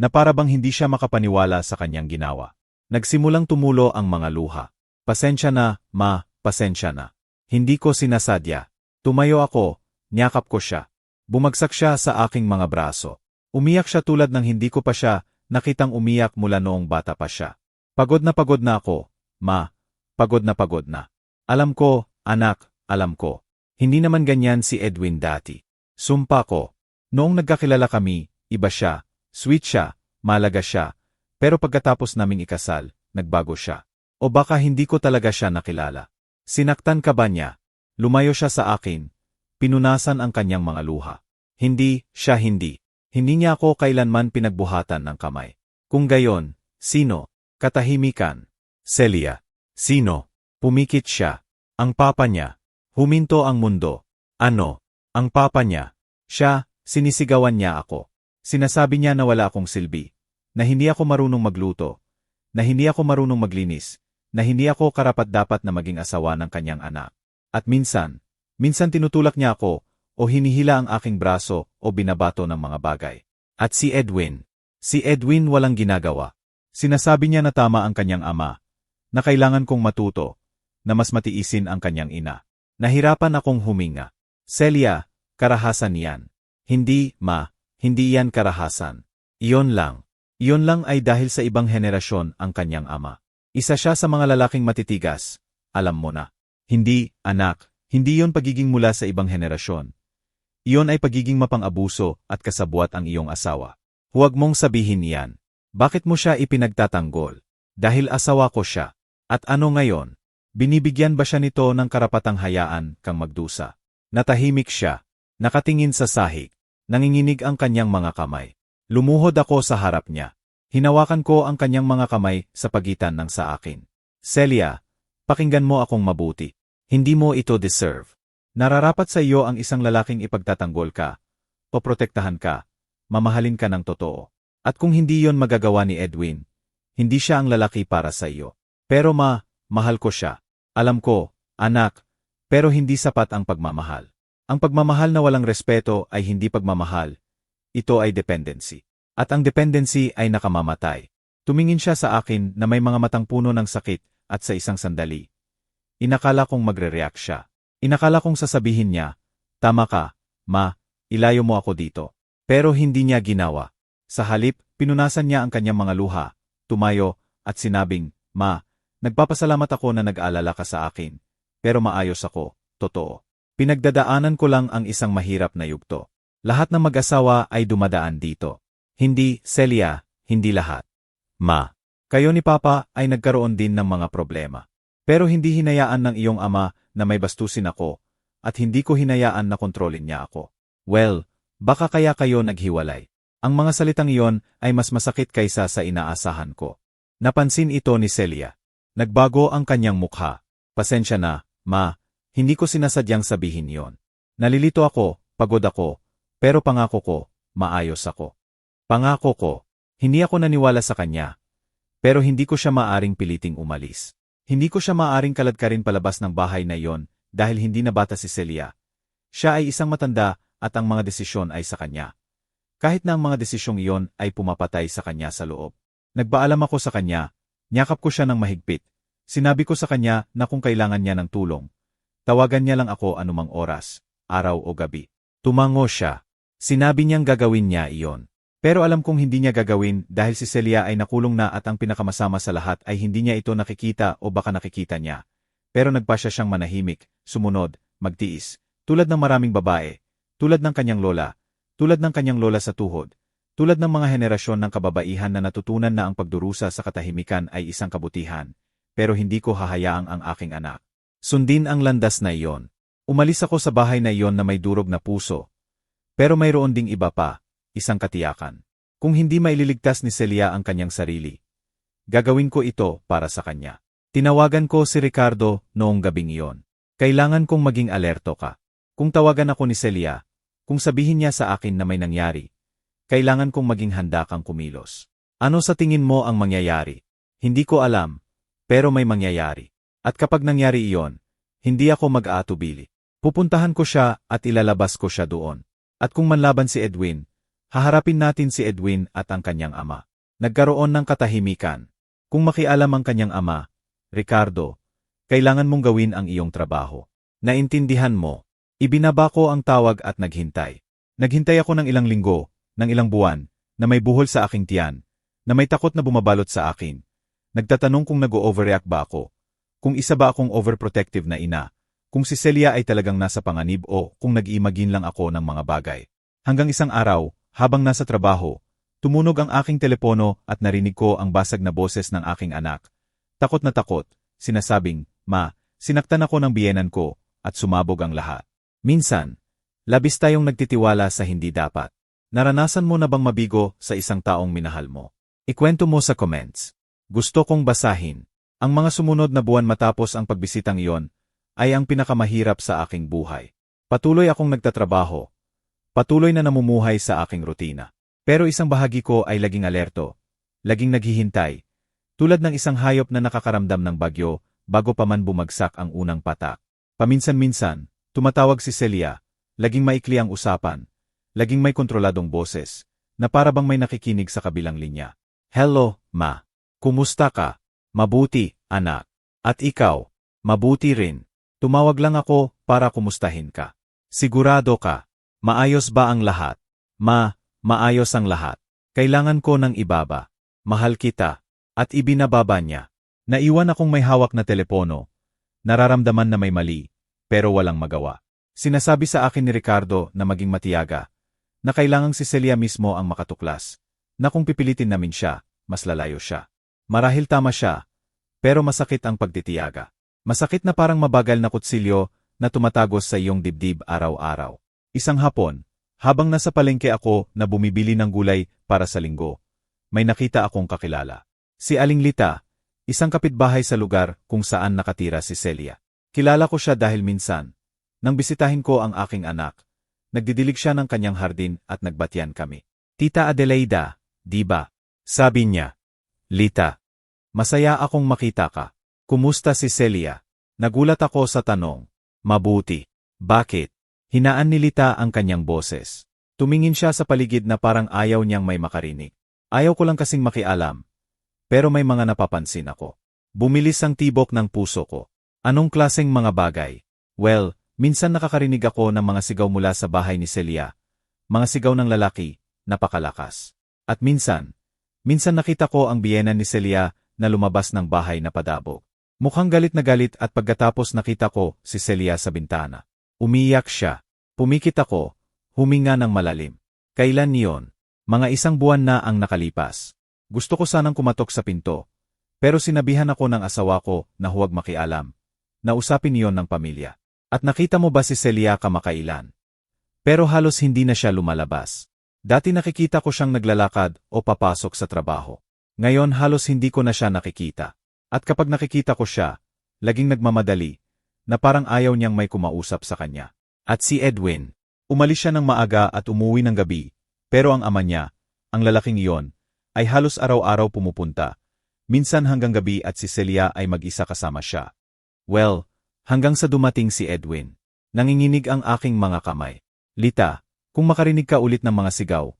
na para bang hindi siya makapaniwala sa kanyang ginawa. Nagsimulang tumulo ang mga luha. Pasensya na, ma, pasensya na. Hindi ko sinasadya. Tumayo ako, niyakap ko siya. Bumagsak siya sa aking mga braso. Umiyak siya tulad ng hindi ko pa siya nakitang umiyak mula noong bata pa siya. Pagod na ako, ma. Pagod na. Alam ko, anak, alam ko. Hindi naman ganyan si Edwin dati. Sumpa ko. Noong nagkakilala kami, iba siya, sweet siya, malaga siya. Pero pagkatapos naming ikasal, nagbago siya. O baka hindi ko talaga siya nakilala. Sinaktan ka ba niya? Lumayo siya sa akin. Pinunasan ang kanyang mga luha. Hindi, siya hindi. Hindi niya ako kailanman pinagbuhatan ng kamay. Kung gayon, sino? Katahimikan. Celia. Sino? Pumikit siya. Ang papa niya. Huminto ang mundo. Ano? Ang papa niya. Siya, sinisigawan niya ako. Sinasabi niya na wala akong silbi. Na hindi ako marunong magluto. Na hindi ako marunong maglinis. Na hindi ako karapat-dapat na maging asawa ng kanyang anak. At minsan tinutulak niya ako, o hinihila ang aking braso, o binabato ng mga bagay. At si Edwin walang ginagawa. Sinasabi niya na tama ang kanyang ama, na kailangan kong matuto, na mas matiisin ang kanyang ina. Nahirapan akong huminga. Celia, karahasan yan. Hindi, ma, hindi yan karahasan. Iyon lang. Iyon lang ay dahil sa ibang henerasyon ang kanyang ama. Isa siya sa mga lalaking matitigas. Alam mo na. Hindi, anak, hindi yon pagiging mula sa ibang henerasyon. Iyon ay pagiging mapang-abuso at kasabwat ang iyong asawa. Huwag mong sabihin iyan. Bakit mo siya ipinagtatanggol? Dahil asawa ko siya. At ano ngayon? Binibigyan ba siya nito ng karapatang hayaan kang magdusa? Natahimik siya. Nakatingin sa sahig. Nanginginig ang kanyang mga kamay. Lumuhod ako sa harap niya. Hinawakan ko ang kanyang mga kamay sa pagitan ng sa akin. Celia, pakinggan mo akong mabuti. Hindi mo ito deserve. Nararapat sa iyo ang isang lalaking ipagtatanggol ka, poprotektahan ka, mamahalin ka ng totoo. At kung hindi yon magagawa ni Edwin, hindi siya ang lalaki para sa iyo. Pero mahal ko siya. Alam ko, anak, pero hindi sapat ang pagmamahal. Ang pagmamahal na walang respeto ay hindi pagmamahal. Ito ay dependency. At ang dependency ay nakamamatay. Tumingin siya sa akin na may mga matang puno ng sakit at sa isang sandali. Inakala kong magre-react siya. Inakala kong sasabihin niya, tama ka, ma, ilayo mo ako dito. Pero hindi niya ginawa. Sa halip, pinunasan niya ang kanyang mga luha, tumayo, at sinabing, ma, Nagpapasalamat ako na nag-alala ka sa akin. Pero maayos ako, totoo. Pinagdadaanan ko lang ang isang mahirap na yugto. Lahat ng mag-asawa ay dumadaan dito. Hindi, Celia, hindi lahat. Ma, kayo ni Papa ay nagkaroon din ng mga problema. Pero hindi hinayaan ng iyong ama na may bastusin ako, at hindi ko hinayaan na kontrolin niya ako. Well, baka kaya kayo naghiwalay. Ang mga salitang iyon ay mas masakit kaysa sa inaasahan ko. Napansin ito ni Celia. Nagbago ang kanyang mukha. Pasensya na, Ma, hindi ko sinasadyang sabihin yon. Nalilito ako, pagod ako, pero pangako ko, maayos ako. Pangako ko, hindi ako naniwala sa kanya. Pero hindi ko siya maaring piliting umalis. Hindi ko siya maaring kaladkarin palabas ng bahay na iyon dahil hindi na bata si Celia. Siya ay isang matanda at ang mga desisyon ay sa kanya. Kahit na ang mga desisyong iyon ay pumapatay sa kanya sa loob. Nagpaalam ako sa kanya, niyakap ko siya ng mahigpit. Sinabi ko sa kanya na kung kailangan niya ng tulong, tawagan niya lang ako anumang oras, araw o gabi. Tumango siya. Sinabi niyang gagawin niya iyon. Pero alam kong hindi niya gagawin dahil si Celia ay nakulong na at ang pinakamasama sa lahat ay hindi niya ito nakikita o baka nakikita niya. Pero nagpasya siyang manahimik, sumunod, magtiis, tulad ng maraming babae, tulad ng kanyang lola sa tuhod, tulad ng mga henerasyon ng kababaihan na natutunan na ang pagdurusa sa katahimikan ay isang kabutihan, pero hindi ko hahayaang ang aking anak sundin ang landas na iyon. Umalis ako sa bahay na iyon na may durog na puso. Pero mayroon ding iba pa, isang katiyakan. Kung hindi maililigtas ni Celia ang kanyang sarili, gagawin ko ito para sa kanya. Tinawagan ko si Ricardo noong gabing iyon. Kailangan kong maging alerto ka. Kung tawagan ako ni Celia, kung sabihin niya sa akin na may nangyari, kailangan kong maging handa kang kumilos. Ano sa tingin mo ang mangyayari? Hindi ko alam, pero may mangyayari. At kapag nangyari iyon, hindi ako mag-aatubili. Pupuntahan ko siya at ilalabas ko siya doon. At kung manlaban si Edwin, haharapin natin si Edwin at ang kanyang ama. Nagkaroon ng katahimikan. Kung makialam ang kanyang ama, Ricardo, kailangan mong gawin ang iyong trabaho. Naintindihan mo. Ibinaba ko ang tawag at naghintay. Naghintay ako ng ilang linggo, ng ilang buwan, na may buhol sa aking tiyan, na may takot na bumabalot sa akin. Nagtatanong kung nag-overreact ba ako, kung isa ba akong overprotective na ina, kung si Celia ay talagang nasa panganib o kung nag-iimagine lang ako ng mga bagay. Hanggang isang araw, habang nasa trabaho, tumunog ang aking telepono at narinig ko ang basag na boses ng aking anak. Takot na takot, sinasabing, Ma, sinaktan ako ng biyenan ko, at sumabog ang lahat. Minsan, labis tayong nagtitiwala sa hindi dapat. Naranasan mo na bang mabigo sa isang taong minahal mo? Ikwento mo sa comments. Gusto kong basahin. Ang mga sumunod na buwan matapos ang pagbisitang iyon ay ang pinakamahirap sa aking buhay. Patuloy akong nagtatrabaho. Patuloy na namumuhay sa aking rutina. Pero isang bahagi ko ay laging alerto, laging naghihintay, tulad ng isang hayop na nakakaramdam ng bagyo bago pa man bumagsak ang unang patak. Paminsan-minsan, tumatawag si Celia, laging maikli ang usapan, laging may kontroladong boses, na para bang may nakikinig sa kabilang linya. Hello, Ma. Kumusta ka? Mabuti, anak. At ikaw? Mabuti rin. Tumawag lang ako para kumustahin ka. Sigurado ka? Maayos ba ang lahat? Ma, maayos ang lahat. Kailangan ko ng ibaba. Mahal kita. At ibinababa niya. Naiwan akong may hawak na telepono. Nararamdaman na may mali, pero walang magawa. Sinasabi sa akin ni Ricardo na maging matiyaga, na kailangang si Celia mismo ang makatuklas, na kung pipilitin namin siya, mas lalayo siya. Marahil tama siya, pero masakit ang pagtitiyaga. Masakit na parang mabagal na kutsilyo na tumatagos sa iyong dibdib araw-araw. Isang hapon, habang nasa palengke ako na bumibili ng gulay para sa linggo, may nakita akong kakilala. Si Aling Lita, isang kapitbahay sa lugar kung saan nakatira si Celia. Kilala ko siya dahil minsan, nang bisitahin ko ang aking anak, nagdidilig siya ng kanyang hardin at nagbatyan kami. Tita Adelaida, di ba? Sabi niya. Lita. Masaya akong makita ka. Kumusta si Celia? Nagulat ako sa tanong. Mabuti. Bakit? Hinaan ni Lita ang kanyang boses. Tumingin siya sa paligid na parang ayaw niyang may makarinig. Ayaw ko lang kasing makialam. Pero may mga napapansin ako. Bumilis ang tibok ng puso ko. Anong klaseng mga bagay? Well, minsan nakakarinig ako ng mga sigaw mula sa bahay ni Celia. Mga sigaw ng lalaki, napakalakas. At minsan nakita ko ang biyena ni Celia na lumabas ng bahay na padabog. Mukhang galit na galit at pagkatapos nakita ko si Celia sa bintana. Umiyak siya. Pumikit ako, huminga ng malalim. Kailan niyon? Mga 1 buwan na ang nakalipas. Gusto ko sanang kumatok sa pinto. Pero sinabihan ako ng asawa ko na huwag makialam. Nausapin niyon ng pamilya. At nakita mo ba si Celia kamakailan? Pero halos hindi na siya lumalabas. Dati nakikita ko siyang naglalakad o papasok sa trabaho. Ngayon halos hindi ko na siya nakikita. At kapag nakikita ko siya, laging nagmamadali, na parang ayaw niyang may kumausap sa kanya. At si Edwin, umalis siya ng maaga at umuwi ng gabi, pero ang ama niya, ang lalaking iyon, ay halos araw-araw pumupunta, minsan hanggang gabi at si Celia ay mag-isa kasama siya. Well, hanggang sa dumating si Edwin. Nanginginig ang aking mga kamay. Lita, kung makarinig ka ulit ng mga sigaw,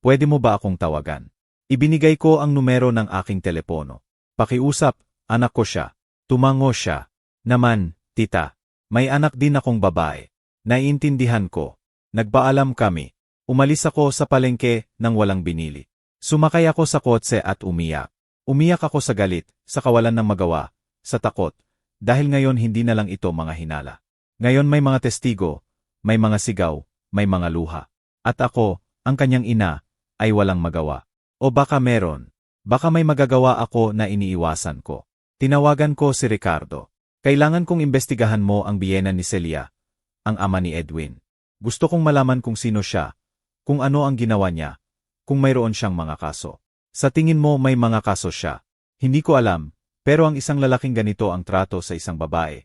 pwede mo ba akong tawagan? Ibinigay ko ang numero ng aking telepono. Pakiusap, anak ko siya. Tumango siya. Naman, tita, may anak din akong babae. Naiintindihan ko. Nagpaalam kami. Umalis ako sa palengke nang walang binili. Sumakay ako sa kotse at umiyak. Umiyak ako sa galit, sa kawalan ng magawa, sa takot, dahil ngayon hindi na lang ito mga hinala. Ngayon may mga testigo, may mga sigaw, may mga luha. At ako, ang kanyang ina, ay walang magawa. O baka meron. Baka may magagawa ako na iniiwasan ko. Tinawagan ko si Ricardo. Kailangan kong imbestigahan mo ang biyenan ni Celia, ang ama ni Edwin. Gusto kong malaman kung sino siya, kung ano ang ginawa niya, kung mayroon siyang mga kaso. Sa tingin mo may mga kaso siya? Hindi ko alam, pero ang isang lalaking ganito ang trato sa isang babae,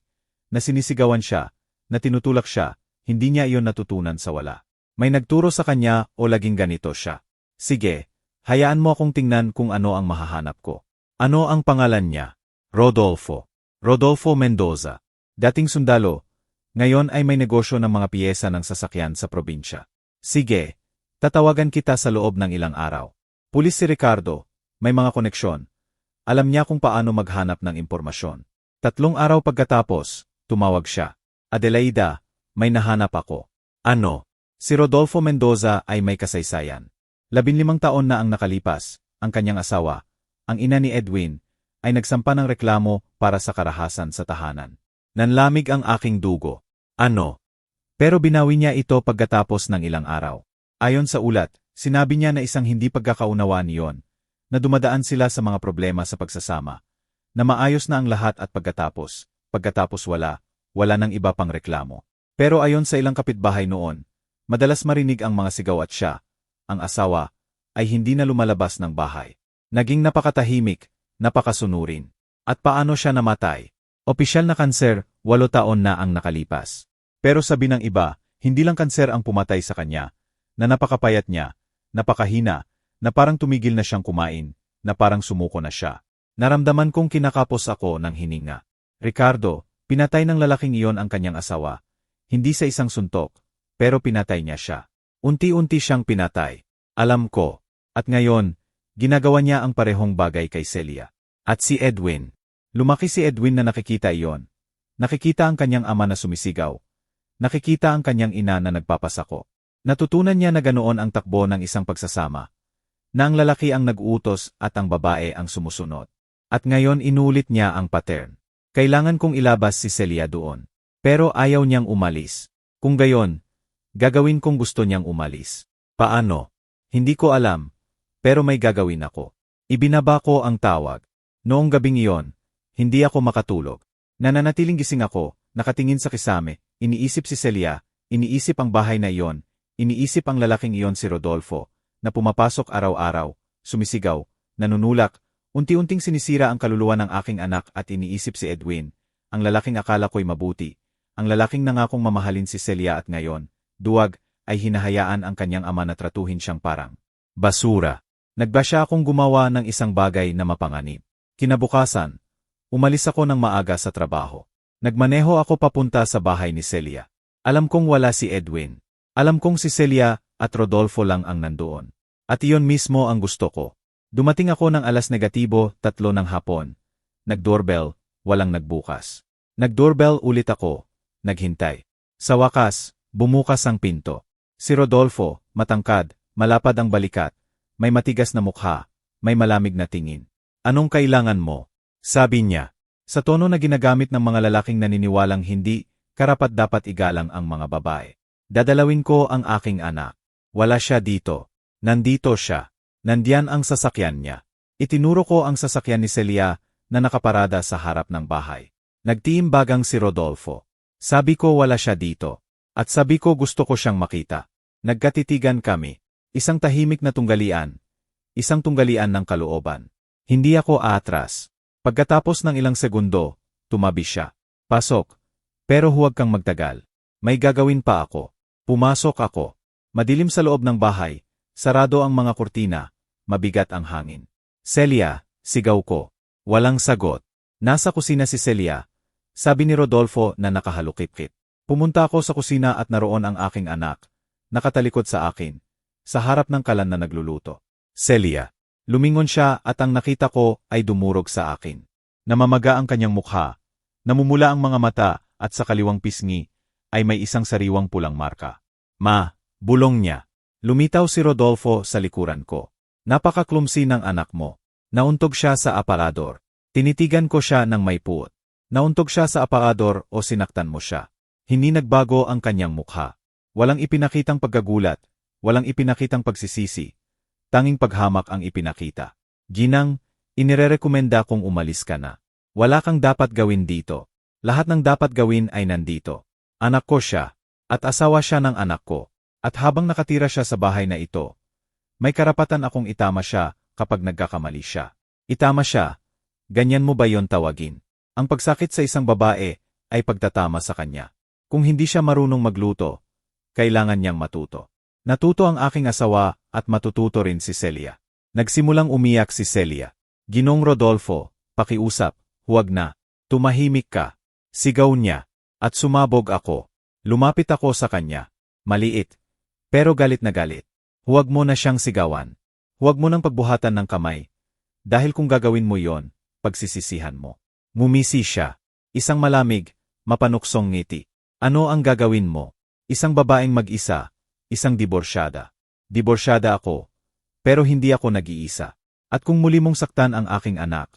na sinisigawan siya, na tinutulak siya, hindi niya iyon natutunan sa wala. May nagturo sa kanya o laging ganito siya. Sige, hayaan mo akong tingnan kung ano ang mahahanap ko. Ano ang pangalan niya? Rodolfo. Rodolfo Mendoza. Dating sundalo, ngayon ay may negosyo ng mga piyesa ng sasakyan sa probinsya. Sige, tatawagan kita sa loob ng ilang araw. Pulis si Ricardo, may mga koneksyon. Alam niya kung paano maghanap ng impormasyon. 3 araw pagkatapos, tumawag siya. Adelaida, may nahanap ako. Ano? Si Rodolfo Mendoza ay may kasaysayan. 15 taon na ang nakalipas, ang kanyang asawa, ang ina ni Edwin, ay nagsampa ng reklamo para sa karahasan sa tahanan. Nanlamig ang aking dugo. Ano? Pero binawi niya ito pagkatapos ng ilang araw. Ayon sa ulat, sinabi niya na isang hindi pagkakaunawaan iyon, na dumadaan sila sa mga problema sa pagsasama, na maayos na ang lahat at pagkatapos wala nang iba pang reklamo. Pero ayon sa ilang kapitbahay noon, madalas marinig ang mga sigaw at siya, ang asawa, ay hindi na lumalabas ng bahay. Naging napakatahimik, napakasunurin. At paano siya namatay? Opisyal na kanser, 8 taon na ang nakalipas. Pero sabi ng iba, hindi lang kanser ang pumatay sa kanya, na napakapayat niya, napakahina, na parang tumigil na siyang kumain, na parang sumuko na siya. Naramdaman kong kinakapos ako ng hininga. Ricardo, pinatay ng lalaking iyon ang kanyang asawa. Hindi sa isang suntok, pero pinatay niya siya. Unti-unti siyang pinatay. Alam ko. At ngayon, ginagawa niya ang parehong bagay kay Celia. At si Edwin. Lumaki si Edwin na nakikita iyon. Nakikita ang kanyang ama na sumisigaw. Nakikita ang kanyang ina na nagpapasako. Natutunan niya na ganoon ang takbo ng isang pagsasama. Na ang lalaki ang nag-uutos at ang babae ang sumusunod. At ngayon inulit niya ang pattern. Kailangan kong ilabas si Celia doon. Pero ayaw niyang umalis. Kung gayon, gagawin kong gusto niyang umalis. Paano? Hindi ko alam. Pero may gagawin ako. Ibinaba ko ang tawag. Noong gabing iyon, hindi ako makatulog. Nananatiling gising ako, nakatingin sa kisame, iniisip si Celia, iniisip ang bahay na iyon, iniisip ang lalaking iyon si Rodolfo, na pumapasok araw-araw, sumisigaw, nanunulak, unti-unting sinisira ang kaluluwa ng aking anak at iniisip si Edwin, ang lalaking akala ko'y mabuti, ang lalaking nangakong mamahalin si Celia at ngayon, duwag, ay hinahayaan ang kanyang ama na tratuhin siyang parang basura. Nagba siya akong gumawa ng isang bagay na mapanganib. Kinabukasan, umalis ako ng maaga sa trabaho. Nagmaneho ako papunta sa bahay ni Celia. Alam kong wala si Edwin. Alam kong si Celia at Rodolfo lang ang nandoon. At iyon mismo ang gusto ko. Dumating ako ng 3:00, 3 ng hapon. Nag-doorbell, walang nagbukas. Nag-doorbell ulit ako, naghintay. Sa wakas, bumukas ang pinto. Si Rodolfo, matangkad, malapad ang balikat. May matigas na mukha, may malamig na tingin. Anong kailangan mo? Sabi niya. Sa tono na ginagamit ng mga lalaking naniniwalang hindi karapat-dapat igalang ang mga babae. Dadalawin ko ang aking anak. Wala siya dito. Nandito siya. Nandiyan ang sasakyan niya. Itinuro ko ang sasakyan ni Celia na nakaparada sa harap ng bahay. Nagtiimbagang si Rodolfo. Sabi ko wala siya dito. At sabi ko gusto ko siyang makita. Nagkatitigan kami. Isang tahimik na tunggalian. Isang tunggalian ng kalooban. Hindi ako aatras. Pagkatapos ng ilang segundo, tumabi siya. Pasok. Pero huwag kang magtagal. May gagawin pa ako. Pumasok ako. Madilim sa loob ng bahay. Sarado ang mga kurtina. Mabigat ang hangin. Celia, sigaw ko. Walang sagot. Nasa kusina si Celia. Sabi ni Rodolfo na nakahalukip-kip. Pumunta ako sa kusina at naroon ang aking anak. Nakatalikod sa akin. Sa harap ng kalan na nagluluto. Celia. Lumingon siya at ang nakita ko ay dumurog sa akin. Namamaga ang kanyang mukha. Namumula ang mga mata at sa kaliwang pisngi ay may isang sariwang pulang marka. Ma, bulong niya. Lumitaw si Rodolfo sa likuran ko. Napakaklumsi ng anak mo. Nauntog siya sa aparador. Tinitigan ko siya ng may puot. Nauntog siya sa aparador o sinaktan mo siya. Hindi nagbago ang kanyang mukha. Walang ipinakitang pagkagulat. Walang ipinakitang pagsisisi. Tanging paghamak ang ipinakita. Ginang, inirerekomenda kong umalis ka na. Wala kang dapat gawin dito. Lahat ng dapat gawin ay nandito. Anak ko siya. At asawa siya ng anak ko. At habang nakatira siya sa bahay na ito, may karapatan akong itama siya kapag nagkakamali siya. Itama siya. Ganyan mo ba yon tawagin? Ang pagsakit sa isang babae ay pagtatama sa kanya. Kung hindi siya marunong magluto, kailangan niyang matuto. Natuto ang aking asawa at matututo rin si Celia. Nagsimulang umiyak si Celia. Ginong Rodolfo, pakiusap, huwag na. Tumahimik ka. Sigaw niya. At sumabog ako. Lumapit ako sa kanya. Maliit. Pero galit na galit. Huwag mo na siyang sigawan. Huwag mo nang pagbuhatan ng kamay. Dahil kung gagawin mo yon, pagsisisihan mo. Ngumisi siya. Isang malamig, mapanuksong ngiti. Ano ang gagawin mo? Isang babaeng mag-isa. Isang diborsyada. Diborsyada ako. Pero hindi ako nag-iisa. At kung muli mong saktan ang aking anak,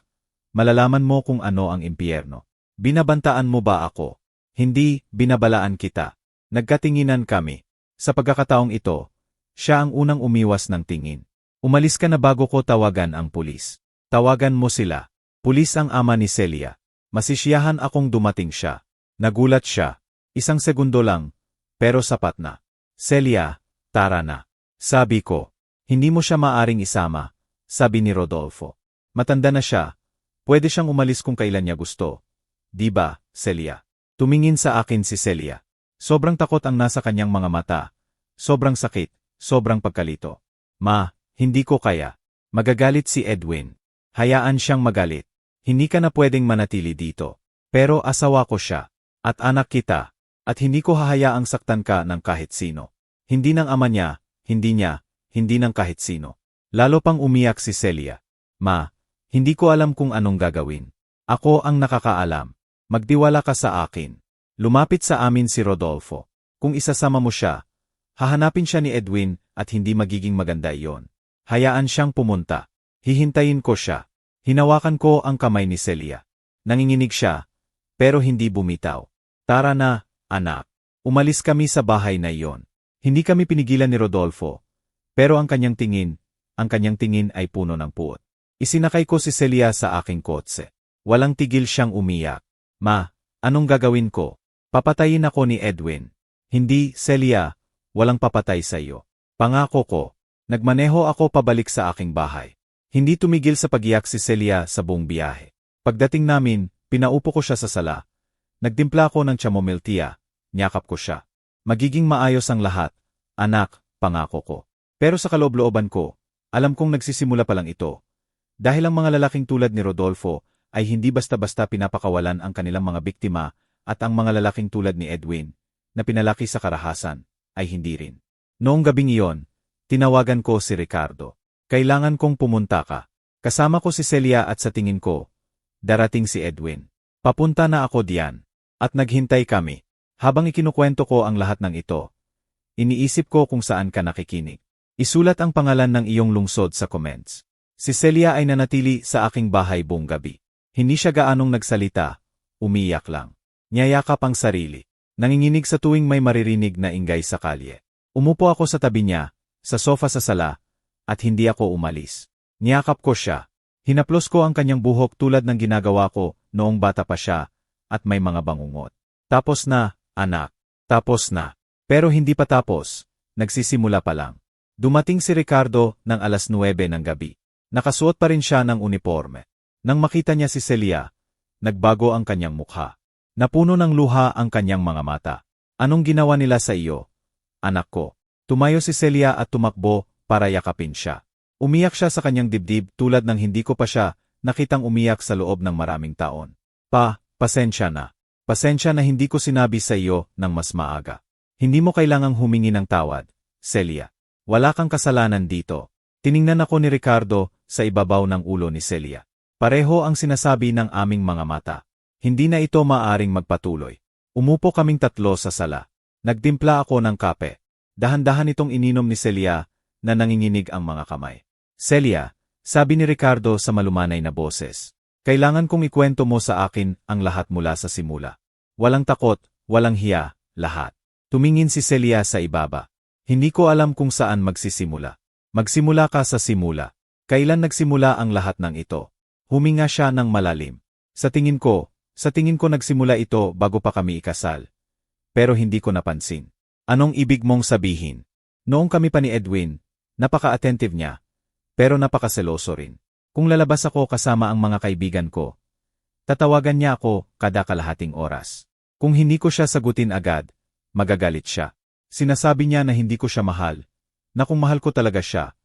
malalaman mo kung ano ang impyerno. Binabantaan mo ba ako? Hindi, binabalaan kita. Nagkatinginan kami. Sa pagkakataong ito, siya ang unang umiwas ng tingin. Umalis ka na bago ko tawagan ang pulis. Tawagan mo sila. Pulis ang ama ni Celia. Masisiyahan akong dumating siya. Nagulat siya. Isang segundo lang, pero sapat na. Celia, tara na. Sabi ko, hindi mo siya maaring isama, sabi ni Rodolfo. Matanda na siya. Pwede siyang umalis kung kailan niya gusto. Di ba, Celia? Tumingin sa akin si Celia. Sobrang takot ang nasa kanyang mga mata. Sobrang sakit, sobrang pagkalito. Ma, hindi ko kaya. Magagalit si Edwin. Hayaan siyang magalit. Hindi ka na pwedeng manatili dito. Pero asawa ko siya. At anak kita. At hindi ko hahayaang saktan ka ng kahit sino. Hindi ng ama niya, hindi ng kahit sino. Lalo pang umiyak si Celia. Ma, hindi ko alam kung anong gagawin. Ako ang nakakaalam. Magtiwala ka sa akin. Lumapit sa amin si Rodolfo. Kung isasama mo siya, hahanapin siya ni Edwin at hindi magiging maganda iyon. Hayaan siyang pumunta. Hihintayin ko siya. Hinawakan ko ang kamay ni Celia. Nanginginig siya, pero hindi bumitaw. Tara na, anak. Umalis kami sa bahay na iyon. Hindi kami pinigilan ni Rodolfo, pero ang kanyang tingin ay puno ng puot. Isinakay ko si Celia sa aking kotse. Walang tigil siyang umiyak. Ma, anong gagawin ko? Papatayin ako ni Edwin. Hindi, Celia, walang papatay sa iyo. Pangako ko. Nagmaneho ako pabalik sa aking bahay. Hindi tumigil sa pag-iyak si Celia sa buong biyahe. Pagdating namin, pinaupo ko siya sa sala. Nagtimpla ko ng chamomile tea, niyakap ko siya. Magiging maayos ang lahat, anak, pangako ko. Pero sa kaloob-looban ko, alam kong nagsisimula pa lang ito. Dahil ang mga lalaking tulad ni Rodolfo ay hindi basta-basta pinapakawalan ang kanilang mga biktima at ang mga lalaking tulad ni Edwin, na pinalaki sa karahasan, ay hindi rin. Noong gabing iyon, tinawagan ko si Ricardo. Kailangan kong pumunta ka. Kasama ko si Celia at sa tingin ko, darating si Edwin. Papunta na ako diyan. At naghintay kami. Habang ikinukwento ko ang lahat ng ito, iniisip ko kung saan ka nakikinig. Isulat ang pangalan ng iyong lungsod sa comments. Si Celia ay nanatili sa aking bahay buong gabi. Hindi siya gaanong nagsalita, umiyak lang. Niyayakap ang sarili. Nanginginig sa tuwing may maririnig na ingay sa kalye. Umupo ako sa tabi niya, sa sofa sa sala, at hindi ako umalis. Niyakap ko siya. Hinaplos ko ang kanyang buhok tulad ng ginagawa ko noong bata pa siya, at may mga bangungot. Tapos na, anak. Tapos na. Pero hindi pa tapos. Nagsisimula pa lang. Dumating si Ricardo ng alas 9 ng gabi. Nakasuot pa rin siya ng uniforme. Nang makita niya si Celia, nagbago ang kanyang mukha. Napuno ng luha ang kanyang mga mata. Anong ginawa nila sa iyo? Anak ko. Tumayo si Celia at tumakbo para yakapin siya. Umiyak siya sa kanyang dibdib tulad ng hindi ko pa siya nakitang umiyak sa loob ng maraming taon. Pasensya na. Pasensya na hindi ko sinabi sa iyo ng mas maaga. Hindi mo kailangang humingi ng tawad, Celia. Wala kang kasalanan dito. Tiningnan ako ni Ricardo sa ibabaw ng ulo ni Celia. Pareho ang sinasabi ng aming mga mata. Hindi na ito maaring magpatuloy. Umupo kaming tatlo sa sala. Nagtimpla ako ng kape. Dahan-dahan itong ininom ni Celia na nanginginig ang mga kamay. Celia, sabi ni Ricardo sa malumanay na boses. Kailangan kong ikwento mo sa akin ang lahat mula sa simula. Walang takot, walang hiya, lahat. Tumingin si Celia sa ibaba. Hindi ko alam kung saan magsisimula. Magsimula ka sa simula. Kailan nagsimula ang lahat ng ito? Huminga siya ng malalim. Sa tingin ko nagsimula ito bago pa kami ikasal. Pero hindi ko napansin. Anong ibig mong sabihin? Noong kami pa ni Edwin, napaka-attentive niya. Pero napakaseloso rin. Kung lalabas ako kasama ang mga kaibigan ko, tatawagan niya ako kada kalahating oras. Kung hindi ko siya sagutin agad, magagalit siya. Sinasabi niya na hindi ko siya mahal, na kung mahal ko talaga siya,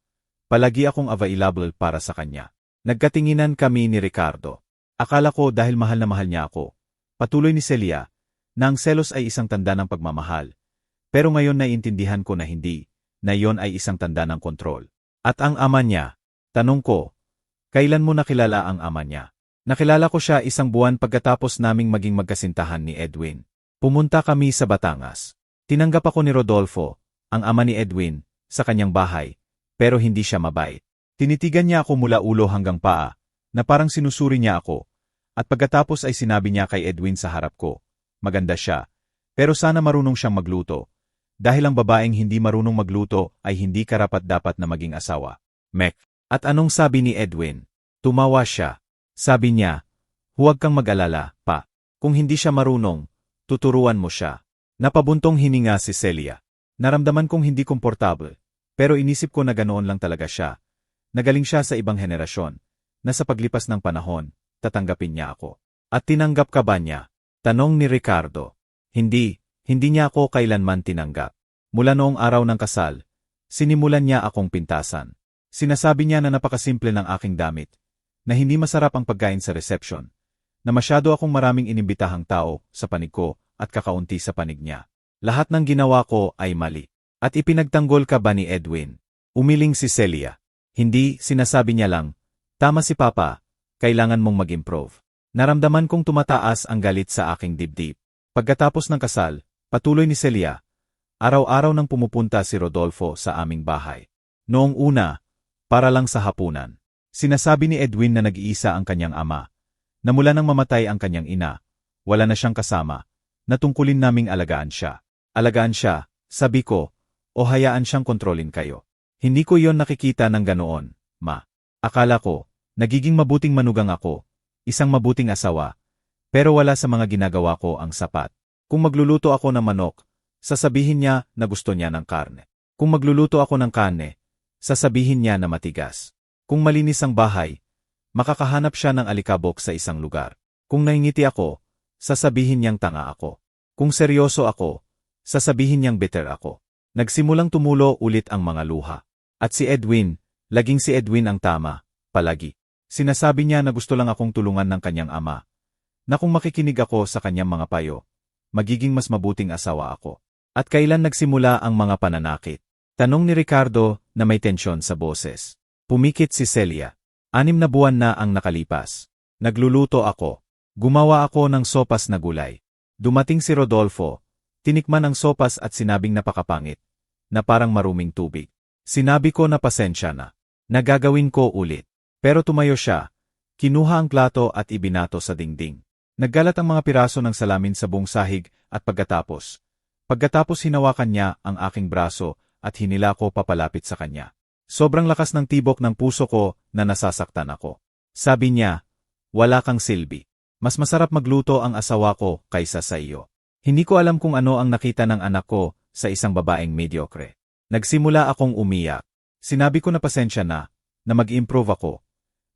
palagi akong available para sa kanya. Nagkatinginan kami ni Ricardo. Akala ko dahil mahal na mahal niya ako. Patuloy ni Celia, na ang selos ay isang tanda ng pagmamahal. Pero ngayon naiintindihan ko na hindi, na iyon ay isang tanda ng kontrol. At ang ama niya, tanong ko, kailan mo nakilala ang ama niya? Nakilala ko siya isang buwan pagkatapos naming maging magkasintahan ni Edwin. Pumunta kami sa Batangas. Tinanggap ako ni Rodolfo, ang ama ni Edwin, sa kanyang bahay, pero hindi siya mabait. Tinitigan niya ako mula ulo hanggang paa, na parang sinusuri niya ako, at pagkatapos ay sinabi niya kay Edwin sa harap ko, maganda siya, pero sana marunong siyang magluto. Dahil ang babaeng hindi marunong magluto ay hindi karapat-dapat na maging asawa. Mek. At anong sabi ni Edwin? Tumawa siya. Sabi niya, huwag kang mag-alala, pa. Kung hindi siya marunong, tuturuan mo siya. Napabuntong hininga si Celia. Naramdaman kong hindi komportable, pero inisip ko na ganoon lang talaga siya. Nagaling siya sa ibang henerasyon, na sa paglipas ng panahon, tatanggapin niya ako. At tinanggap ka ba niya? Tanong ni Ricardo. Hindi niya ako kailanman tinanggap. Mula noong araw ng kasal, sinimulan niya akong pintasan. Sinasabi niya na napakasimple ng aking damit, na hindi masarap ang pagkain sa reception, na masyado akong maraming inimbitahang tao sa panig ko at kakaunti sa panig niya. Lahat ng ginawa ko ay mali. At ipinagtanggol ka ba ni Edwin? Umiling si Celia. Hindi, sinasabi niya lang, tama si Papa, kailangan mong mag-improve. Naramdaman kong tumataas ang galit sa aking dibdib. Pagkatapos ng kasal, patuloy ni Celia, araw-araw nang pumupunta si Rodolfo sa aming bahay. Noong una, para lang sa hapunan. Sinasabi ni Edwin na nag-iisa ang kanyang ama, na mula nang mamatay ang kanyang ina, wala na siyang kasama, na tungkulin naming alagaan siya. Alagaan siya, sabi ko, o hayaan siyang kontrolin kayo. Hindi ko yon nakikita ng ganoon, ma. Akala ko, nagiging mabuting manugang ako, isang mabuting asawa, pero wala sa mga ginagawa ko ang sapat. Kung magluluto ako ng manok, sasabihin niya na gusto niya ng karne. Kung magluluto ako ng karne, sasabihin niya na matigas. Kung malinis ang bahay, makakahanap siya ng alikabok sa isang lugar. Kung naingiti ako, sasabihin niyang tanga ako. Kung seryoso ako, sasabihin niyang bitter ako. Nagsimulang tumulo ulit ang mga luha. At si Edwin, laging si Edwin ang tama, palagi. Sinasabi niya na gusto lang akong tulungan ng kanyang ama, na kung makikinig ako sa kanyang mga payo, magiging mas mabuting asawa ako. At kailan nagsimula ang mga pananakit? Tanong ni Ricardo na may tensyon sa boses. Pumikit si Celia. 6 na buwan na ang nakalipas. Nagluluto ako. Gumawa ako ng sopas na gulay. Dumating si Rodolfo. Tinikman ang sopas at sinabing napakapangit, na parang maruming tubig. Sinabi ko na pasensya na. Nagagawin ko ulit. Pero tumayo siya. Kinuha ang plato at ibinato sa dingding. Naggalat ang mga piraso ng salamin sa buong sahig at pagkatapos hinawakan niya ang aking braso at hinila ko papalapit sa kanya. Sobrang lakas ng tibok ng puso ko na nasasaktan ako. Sabi niya, "Wala kang silbi. Mas masarap magluto ang asawa ko kaysa sa iyo." Hindi ko alam kung ano ang nakita ng anak ko sa isang babaeng mediocre. Nagsimula akong umiyak. Sinabi ko na pasensya na mag-improve ako.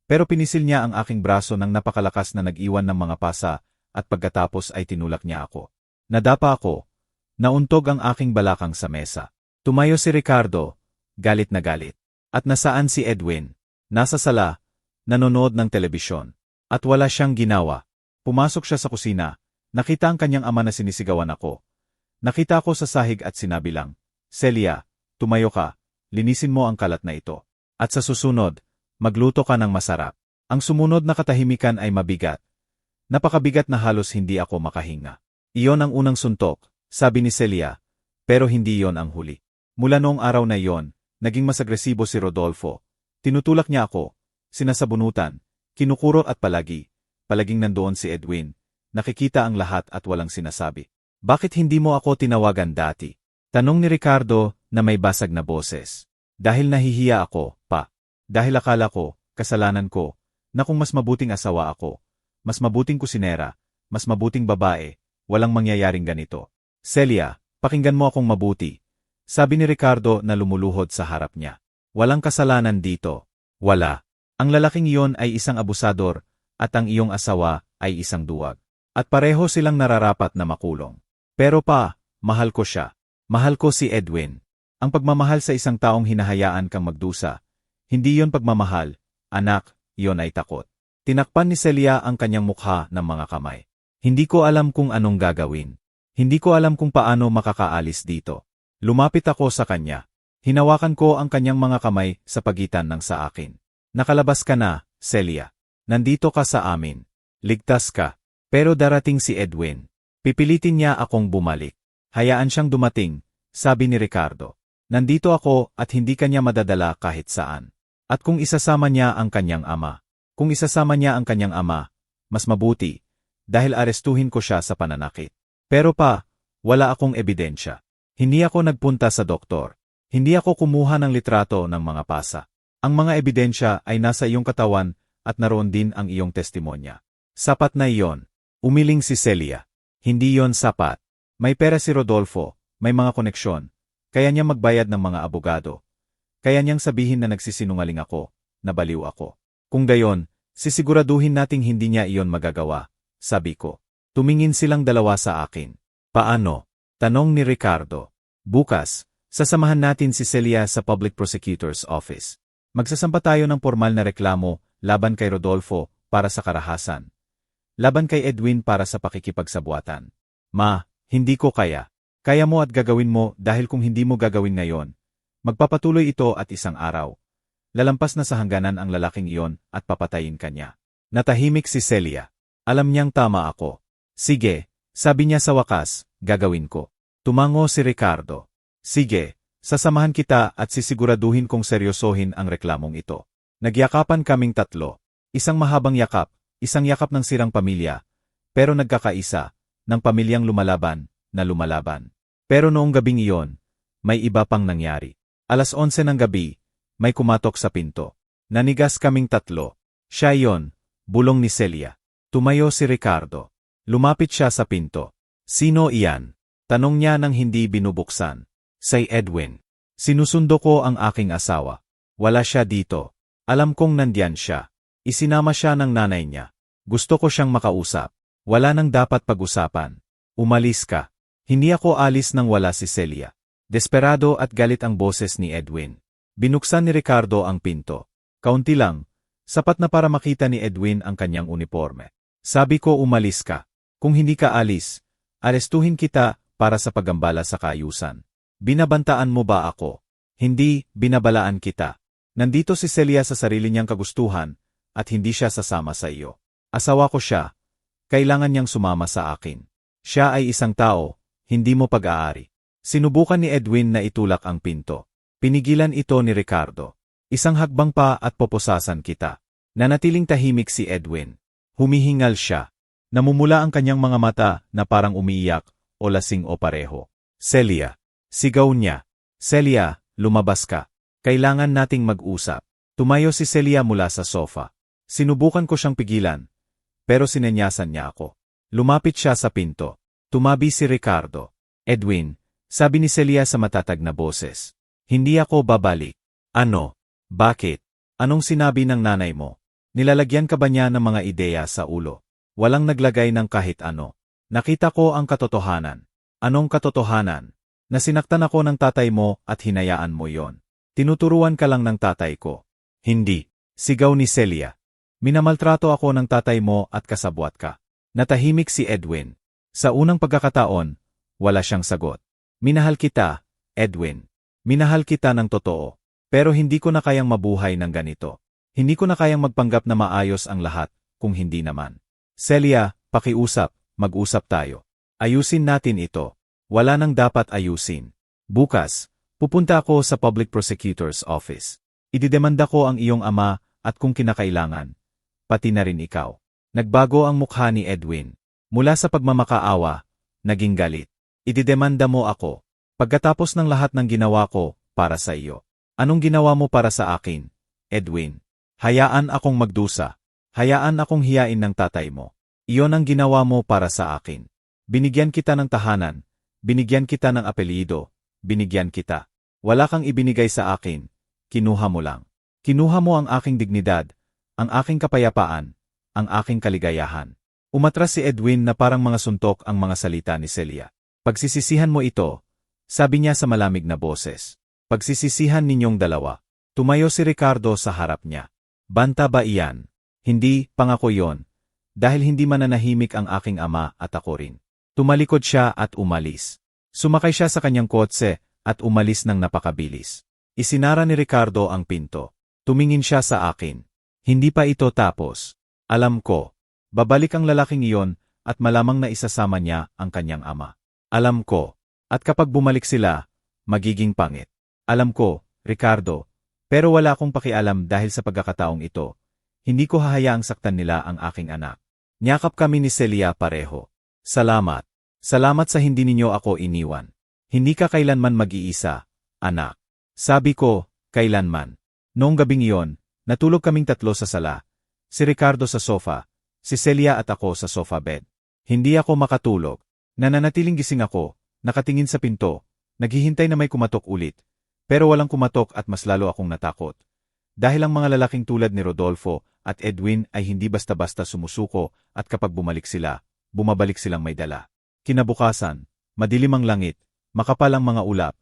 Pero pinisil niya ang aking braso ng napakalakas na nag-iwan ng mga pasa at pagkatapos ay tinulak niya ako. Nadapa ako. Nauntog ang aking balakang sa mesa. Tumayo si Ricardo, galit na galit. At nasaan si Edwin? Nasa sala, nanonood ng telebisyon. At wala siyang ginawa. Pumasok siya sa kusina. Nakita ang kanyang ama na sinisigawan ako. Nakita ko sa sahig at sinabi lang, "Celia, tumayo ka, linisin mo ang kalat na ito. At sa susunod, magluto ka ng masarap." Ang sumunod na katahimikan ay mabigat. Napakabigat na halos hindi ako makahinga. Iyon ang unang suntok, sabi ni Celia, pero hindi iyon ang huli. Mula noong araw na iyon, naging mas agresibo si Rodolfo. Tinutulak niya ako, sinasabunutan, kinukurot at palaging nandoon si Edwin. Nakikita ang lahat at walang sinasabi. "Bakit hindi mo ako tinawagan dati?" Tanong ni Ricardo na may basag na boses. "Dahil nahihiya ako, pa. Dahil akala ko, kasalanan ko, na kung mas mabuting asawa ako, mas mabuting kusinera, mas mabuting babae, walang mangyayaring ganito." "Celia, pakinggan mo akong mabuti," sabi ni Ricardo na lumuluhod sa harap niya. "Walang kasalanan dito. Wala. Ang lalaking iyon ay isang abusador at ang iyong asawa ay isang duwag. At pareho silang nararapat na makulong. Pero pa, mahal ko siya. Mahal ko si Edwin. Ang pagmamahal sa isang taong hinahayaan kang magdusa, hindi yon pagmamahal, anak, iyon ay takot." Tinakpan ni Celia ang kanyang mukha ng mga kamay. "Hindi ko alam kung anong gagawin. Hindi ko alam kung paano makakaalis dito." Lumapit ako sa kanya. Hinawakan ko ang kanyang mga kamay sa pagitan ng sa akin. "Nakalabas ka na, Celia. Nandito ka sa amin. Ligtas ka. Pero darating si Edwin. Pipilitin niya akong bumalik. Hayaan siyang dumating," sabi ni Ricardo. "Nandito ako at hindi kanya madadala kahit saan. At kung isasama niya ang kanyang ama. Mas mabuti, dahil arestuhin ko siya sa pananakit. Pero pa, wala akong ebidensya. Hindi ako nagpunta sa doktor. Hindi ako kumuha ng litrato ng mga pasa. Ang mga ebidensya ay nasa iyong katawan at naroon din ang iyong testimonya. Sapat na iyon." Umiling si Celia. "Hindi yon sapat. May pera si Rodolfo, may mga koneksyon. Kaya niya magbayad ng mga abogado. Kaya niyang sabihin na nagsisinungaling ako, na baliw ako. Kung gayon, sisiguraduhin nating hindi niya iyon magagawa," sabi ko. Tumingin silang dalawa sa akin. "Paano?" tanong ni Ricardo. "Bukas, sasamahan natin si Celia sa Public Prosecutor's Office. Magsasampa tayo ng formal na reklamo laban kay Rodolfo para sa karahasan. Laban kay Edwin para sa pakikipagsabuatan. Ma, hindi ko kaya. Kaya mo at gagawin mo dahil kung hindi mo gagawin ngayon, magpapatuloy ito at isang araw. Lalampas na sa hangganan ang lalaking iyon at papatayin kanya." Natahimik si Celia. Alam niyang tama ako. "Sige," sabi niya sa wakas, "gagawin ko." Tumango si Ricardo. "Sige, sasamahan kita at sisiguraduhin kong seryosohin ang reklamong ito." Nagyakapan kaming tatlo. Isang mahabang yakap. Isang yakap ng sirang pamilya, pero nagkakaisa, ng pamilyang lumalaban, na lumalaban. Pero noong gabing iyon, may iba pang nangyari. 11:00 ng gabi, may kumatok sa pinto. Nanigas kaming tatlo. "Siya iyon," bulong ni Celia. Tumayo si Ricardo. Lumapit siya sa pinto. "Sino iyan?" tanong niya nang hindi binubuksan. "Si Edwin. Sinusundo ko ang aking asawa. Wala siya dito. Alam kong nandiyan siya. Isinama siya ng nanay niya. Gusto ko siyang makausap. Wala nang dapat pag-usapan. Umalis ka." Hindi ako alis nang wala si Celia. Desperado at galit ang boses ni Edwin. Binuksan ni Ricardo ang pinto. Kaunti lang, sapat na para makita ni Edwin ang kanyang uniforme. Sabi ko umalis ka. Kung hindi ka alis, arestuhin kita para sa paggambala sa kaayusan. Binabantaan mo ba ako? Hindi, binabalaan kita. Nandito si Celia sa sarili niyang kagustuhan, at hindi siya sasama sa iyo. Asawa ko siya. Kailangan niyang sumama sa akin. Siya ay isang tao, hindi mo pag-aari. Sinubukan ni Edwin na itulak ang pinto. Pinigilan ito ni Ricardo. Isang hakbang pa at poposasan kita. Nanatiling tahimik si Edwin. Humihingal siya. Namumula ang kanyang mga mata na parang umiiyak o lasing o pareho. Celia. Sigaw niya. Celia, lumabas ka. Kailangan nating mag-usap. Tumayo si Celia mula sa sofa. Sinubukan ko siyang pigilan, pero sinenyasan niya ako. Lumapit siya sa pinto. Tumabi si Ricardo. Edwin, sabi ni Celia sa matatag na boses. Hindi ako babalik. Ano? Bakit? Anong sinabi ng nanay mo? Nilalagyan ka ba niya ng mga ideya sa ulo? Walang naglagay ng kahit ano. Nakita ko ang katotohanan. Anong katotohanan? Nasinaktan ako ng tatay mo at hinayaan mo yon. Tinuturuan ka lang ng tatay ko. Hindi. Sigaw ni Celia. Minamaltrato ako ng tatay mo at kasabwat ka. Natahimik si Edwin. Sa unang pagkakataon, wala siyang sagot. Minahal kita, Edwin. Minahal kita ng totoo. Pero hindi ko na kayang mabuhay ng ganito. Hindi ko na kayang magpanggap na maayos ang lahat, kung hindi naman. Celia, pakiusap, mag-usap tayo. Ayusin natin ito. Wala nang dapat ayusin. Bukas, pupunta ako sa Public Prosecutor's Office. Ididemanda ko ang iyong ama at kung kinakailangan, pati na rin ikaw. Nagbago ang mukha ni Edwin. Mula sa pagmamakaawa, naging galit. Ididemanda mo ako. Pagkatapos ng lahat ng ginawa ko para sa iyo. Anong ginawa mo para sa akin, Edwin? Hayaan akong magdusa. Hayaan akong hiyain ng tatay mo. Iyon ang ginawa mo para sa akin. Binigyan kita ng tahanan. Binigyan kita ng apelyido. Binigyan kita. Wala kang ibinigay sa akin. Kinuha mo lang. Kinuha mo ang aking dignidad, ang aking kapayapaan, ang aking kaligayahan. Umatras si Edwin na parang mga suntok ang mga salita ni Celia. Pagsisisihan mo ito, sabi niya sa malamig na boses. Pagsisisihan ninyong dalawa. Tumayo si Ricardo sa harap niya. Banta ba iyan? Hindi, pangako yon. Dahil hindi mananahimik ang aking ama at ako rin. Tumalikod siya at umalis. Sumakay siya sa kanyang kotse at umalis ng napakabilis. Isinara ni Ricardo ang pinto. Tumingin siya sa akin. Hindi pa ito tapos. Alam ko. Babalik ang lalaking iyon at malamang na isasama niya ang kanyang ama. Alam ko. At kapag bumalik sila, magiging pangit. Alam ko, Ricardo, pero wala akong pakialam dahil sa pagkakataong ito. Hindi ko hahayaang saktan nila ang aking anak. Niyakap kami ni Celia pareho. Salamat. Salamat sa hindi ninyo ako iniwan. Hindi ka kailanman mag-iisa, anak. Sabi ko, kailanman. Noong gabing iyon, natulog kaming tatlo sa sala. Si Ricardo sa sofa, si Celia at ako sa sofa bed. Hindi ako makatulog. Nananatiling gising ako, nakatingin sa pinto, naghihintay na may kumatok ulit. Pero walang kumatok at mas lalo akong natakot. Dahil ang mga lalaking tulad ni Rodolfo at Edwin ay hindi basta-basta sumusuko at kapag bumalik sila, bumabalik silang may dala. Kinabukasan, madilim ang langit, makapal ang mga ulap,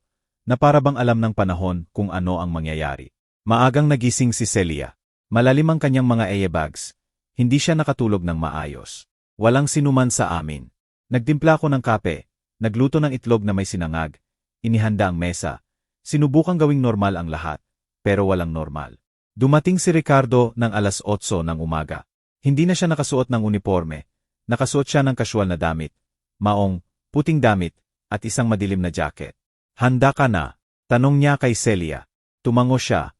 na para bang alam ng panahon kung ano ang mangyayari. Maagang nagising si Celia. Malalim ang kanyang mga eyebags. Hindi siya nakatulog ng maayos. Walang sinuman sa amin. Nagtimpla ako ng kape, nagluto ng itlog na may sinangag, inihanda ang mesa. Sinubukang gawing normal ang lahat, pero walang normal. Dumating si Ricardo ng alas 8 ng umaga. Hindi na siya nakasuot ng uniforme. Nakasuot siya ng casual na damit, maong, puting damit, at isang madilim na jacket. Handa ka na? Tanong niya kay Celia. Tumango siya,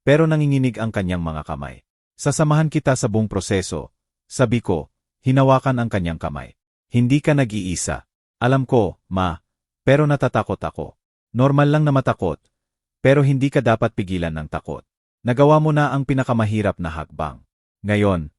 pero nanginginig ang kanyang mga kamay. Sasamahan kita sa buong proseso, sabi ko, hinawakan ang kanyang kamay. Hindi ka nag-iisa. Alam ko, ma, pero natatakot ako. Normal lang na matakot, pero hindi ka dapat pigilan ng takot. Nagawa mo na ang pinakamahirap na hakbang. Ngayon,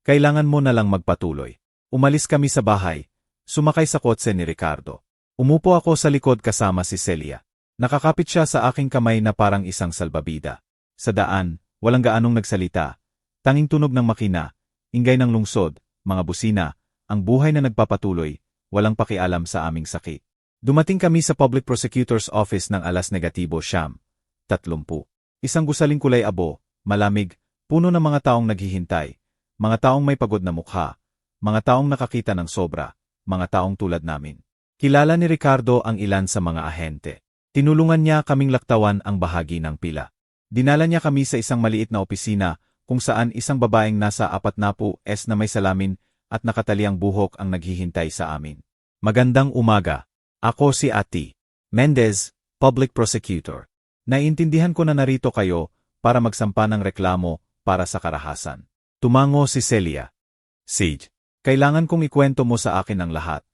kailangan mo na lang magpatuloy. Umalis kami sa bahay, sumakay sa kotse ni Ricardo. Umupo ako sa likod kasama si Celia. Nakakapit siya sa aking kamay na parang isang salbabida. Sa daan, walang gaanong nagsalita. Tanging tunog ng makina, ingay ng lungsod, mga busina, ang buhay na nagpapatuloy, walang pakialam sa aming sakit. Dumating kami sa Public Prosecutor's Office ng alas negatibo 30. Isang gusaling kulay abo, malamig, puno ng mga taong naghihintay, mga taong may pagod na mukha, mga taong nakakita ng sobra, mga taong tulad namin. Kilala ni Ricardo ang ilan sa mga ahente. Tinulungan niya kaming laktawan ang bahagi ng pila. Dinala niya kami sa isang maliit na opisina kung saan isang babaeng nasa 40s na may salamin at nakataliang buhok ang naghihintay sa amin. Magandang umaga. Ako si Ati Mendez, Public Prosecutor. Naiintindihan ko na narito kayo para magsampa ng reklamo para sa karahasan. Tumango si Celia. Sage, kailangan kong ikwento mo sa akin ang lahat.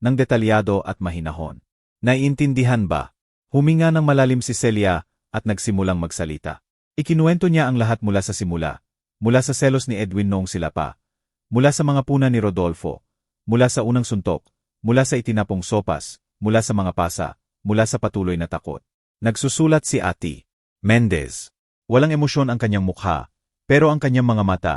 Ng detalyado at mahinahon. Naiintindihan ba? Huminga ng malalim si Celia at nagsimulang magsalita. Ikinuwento niya ang lahat mula sa simula. Mula sa selos ni Edwin noong sila pa. Mula sa mga puna ni Rodolfo. Mula sa unang suntok. Mula sa itinapong sopas. Mula sa mga pasa. Mula sa patuloy na takot. Nagsusulat si Ate Mendez. Walang emosyon ang kanyang mukha. Pero ang kanyang mga mata.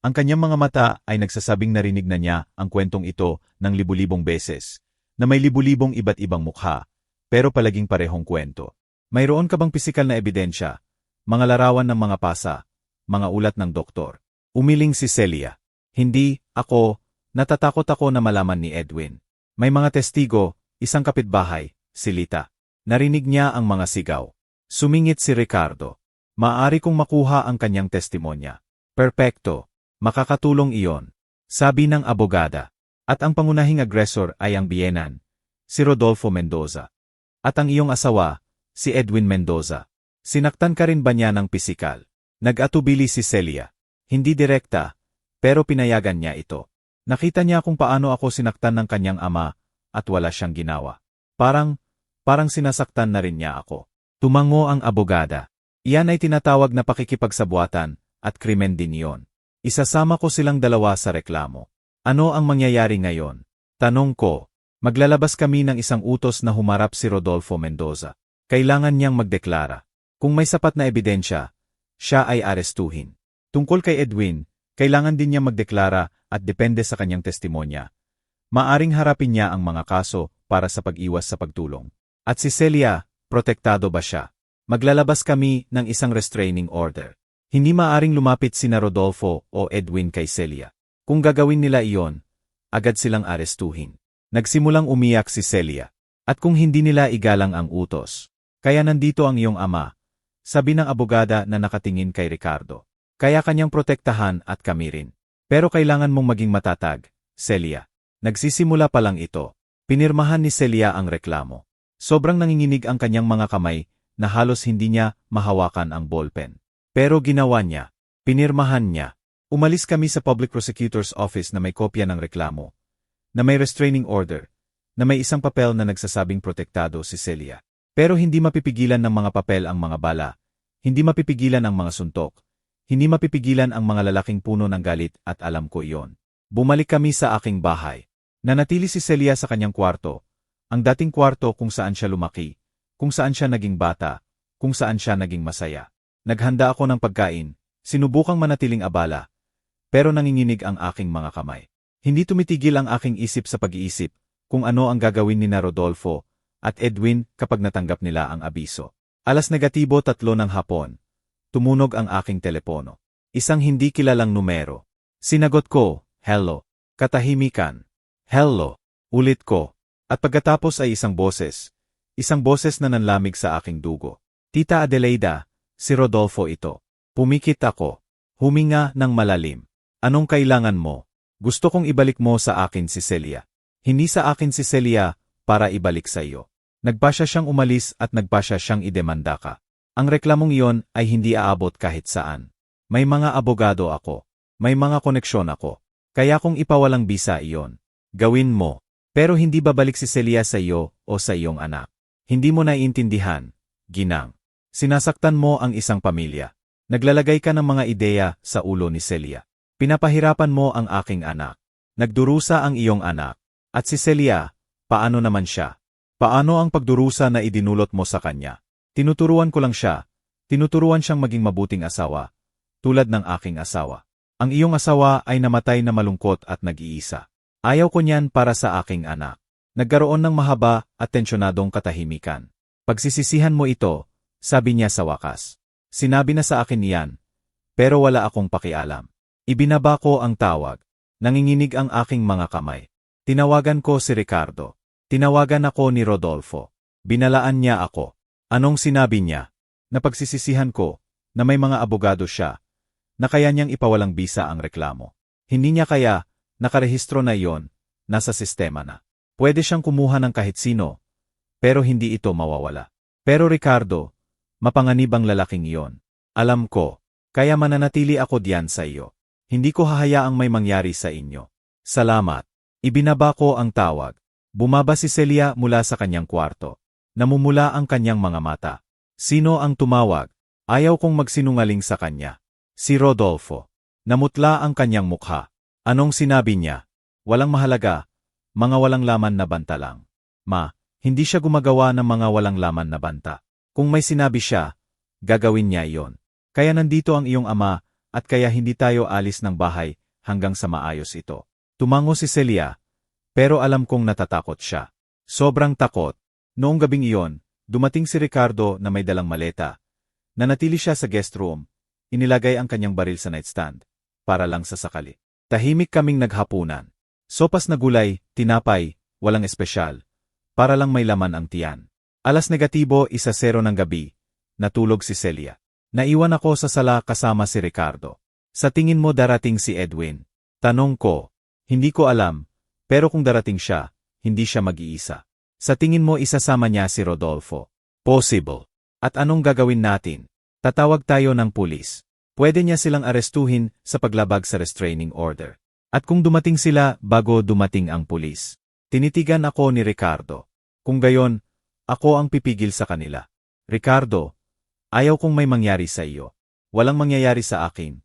Ang kanyang mga mata ay nagsasabing narinig na niya ang kwentong ito ng libu-libong beses. Na may libu-libong iba't ibang mukha. Pero palaging parehong kwento. Mayroon ka bang pisikal na ebidensya? Mga larawan ng mga pasa, mga ulat ng doktor. Umiling si Celia. Hindi, ako, natatakot ako na malaman ni Edwin. May mga testigo, isang kapitbahay, si Lita. Narinig niya ang mga sigaw. Sumingit si Ricardo. Maaari kong makuha ang kanyang testimonya. Perpekto. Makakatulong iyon. Sabi ng abogada. At ang pangunahing agresor ay ang biyenan, si Rodolfo Mendoza. At ang iyong asawa, si Edwin Mendoza. Sinaktan ka rin ba niya ng pisikal? Nag-atubili si Celia. Hindi direkta, pero pinayagan niya ito. Nakita niya kung paano ako sinaktan ng kanyang ama at wala siyang ginawa. Parang sinasaktan na rin niya ako. Tumango ang abogada. Iyan ay tinatawag na pakikipagsabuatan at krimen din iyon. Isasama ko silang dalawa sa reklamo. Ano ang mangyayari ngayon? Tanong ko. Maglalabas kami ng isang utos na humarap si Rodolfo Mendoza. Kailangan niyang magdeklara. Kung may sapat na ebidensya, siya ay arestuhin. Tungkol kay Edwin, kailangan din niya magdeklara at depende sa kanyang testimonya. Maaring harapin niya ang mga kaso para sa pag-iwas sa pagtulong. At si Celia, protektado ba siya? Maglalabas kami ng isang restraining order. Hindi maaring lumapit sina Rodolfo o Edwin kay Celia. Kung gagawin nila iyon, agad silang arestuhin. Nagsimulang umiyak si Celia. At kung hindi nila igalang ang utos, kaya nandito ang iyong ama. Sabi ng abogada na nakatingin kay Ricardo. Kaya kanyang protektahan at kami rin. Pero kailangan mong maging matatag, Celia. Nagsisimula pa lang ito. Pinirmahan ni Celia ang reklamo. Sobrang nanginginig ang kanyang mga kamay na halos hindi niya mahawakan ang ballpen. Pero ginawa niya. Pinirmahan niya. Umalis kami sa Public Prosecutor's Office na may kopya ng reklamo. Na may restraining order. Na may isang papel na nagsasabing protektado si Celia. Pero hindi mapipigilan ng mga papel ang mga bala. Hindi mapipigilan ang mga suntok. Hindi mapipigilan ang mga lalaking puno ng galit at alam ko iyon. Bumalik kami sa aking bahay. Nanatili si Celia sa kanyang kwarto. Ang dating kwarto kung saan siya lumaki. Kung saan siya naging bata. Kung saan siya naging masaya. Naghanda ako ng pagkain. Sinubukang manatiling abala. Pero nanginginig ang aking mga kamay. Hindi tumitigil ang aking isip sa pag-iisip kung ano ang gagawin ni na Rodolfo at Edwin kapag natanggap nila ang abiso. 3:03 ng hapon. Tumunog ang aking telepono. Isang hindi kilalang numero. Sinagot ko, hello. Katahimikan. Hello. Ulit ko. At pagkatapos ay isang boses. Isang boses na nanlamig sa aking dugo. Tita Adelaida, si Rodolfo ito. Pumikit ako. Huminga ng malalim. Anong kailangan mo? Gusto kong ibalik mo sa akin si Celia. Hindi sa akin si Celia para ibalik sa iyo. Nagpasya siyang umalis at nagpasya siyang idemanda ka. Ang reklamong iyon ay hindi aabot kahit saan. May mga abogado ako. May mga koneksyon ako. Kaya kung ipawalang bisa iyon, gawin mo. Pero hindi babalik si Celia sa iyo o sa iyong anak. Hindi mo naiintindihan, ginang. Sinasaktan mo ang isang pamilya. Naglalagay ka ng mga ideya sa ulo ni Celia. Pinapahirapan mo ang aking anak. Nagdurusa ang iyong anak. At si Celia, paano naman siya? Paano ang pagdurusa na idinulot mo sa kanya? Tinuturuan ko lang siya. Tinuturuan siyang maging mabuting asawa. Tulad ng aking asawa. Ang iyong asawa ay namatay na malungkot at nag-iisa. Ayaw ko niyan para sa aking anak. Nagkaroon ng mahaba at tensyonadong katahimikan. Pagsisisihan mo ito, sabi niya sa wakas. Sinabi na sa akin iyan. Pero wala akong pakialam. Ibinaba ko ang tawag. Nanginginig ang aking mga kamay. Tinawagan ko si Ricardo. Tinawagan ako ni Rodolfo. Binalaan niya ako. Anong sinabi niya? Napagsisisihan ko, na may mga abogado siya, na kaya niyang ipawalang bisa ang reklamo. Hindi niya kaya, nakarehistro na iyon, nasa sistema na. Pwede siyang kumuha ng kahit sino, pero hindi ito mawawala. Pero Ricardo, mapanganib ang lalaking iyon. Alam ko, kaya mananatili ako diyan sa iyo. Hindi ko hahayaang may mangyari sa inyo. Salamat. Ibinaba ko ang tawag. Bumaba si Celia mula sa kanyang kwarto. Namumula ang kanyang mga mata. Sino ang tumawag? Ayaw kong magsinungaling sa kanya. Si Rodolfo. Namutla ang kanyang mukha. Anong sinabi niya? Walang mahalaga. Mga walang laman na banta lang. Ma, hindi siya gumagawa ng mga walang laman na banta. Kung may sinabi siya, gagawin niya iyon. Kaya nandito ang iyong ama, at kaya hindi tayo alis ng bahay hanggang sa maayos ito. Tumango si Celia, pero alam kong natatakot siya. Sobrang takot. Noong gabing iyon, dumating si Ricardo na may dalang maleta. Nanatili siya sa guest room, inilagay ang kanyang baril sa nightstand, para lang sa sakali. Tahimik kaming naghapunan. Sopas na gulay, tinapay, walang espesyal. Para lang may laman ang tiyan. Alas negatibo 1:00 ng gabi. Natulog si Celia. Naiwan ako sa sala kasama si Ricardo. Sa tingin mo darating si Edwin? Tanong ko. Hindi ko alam, pero kung darating siya, hindi siya mag-iisa. Sa tingin mo isasama niya si Rodolfo? Possible. At anong gagawin natin? Tatawag tayo ng pulis. Pwede niya silang arestuhin sa paglabag sa restraining order. At kung dumating sila bago dumating ang pulis, tinitigan ako ni Ricardo. Kung gayon, ako ang pipigil sa kanila. Ricardo, ayaw kong may mangyari sa iyo. Walang mangyayari sa akin.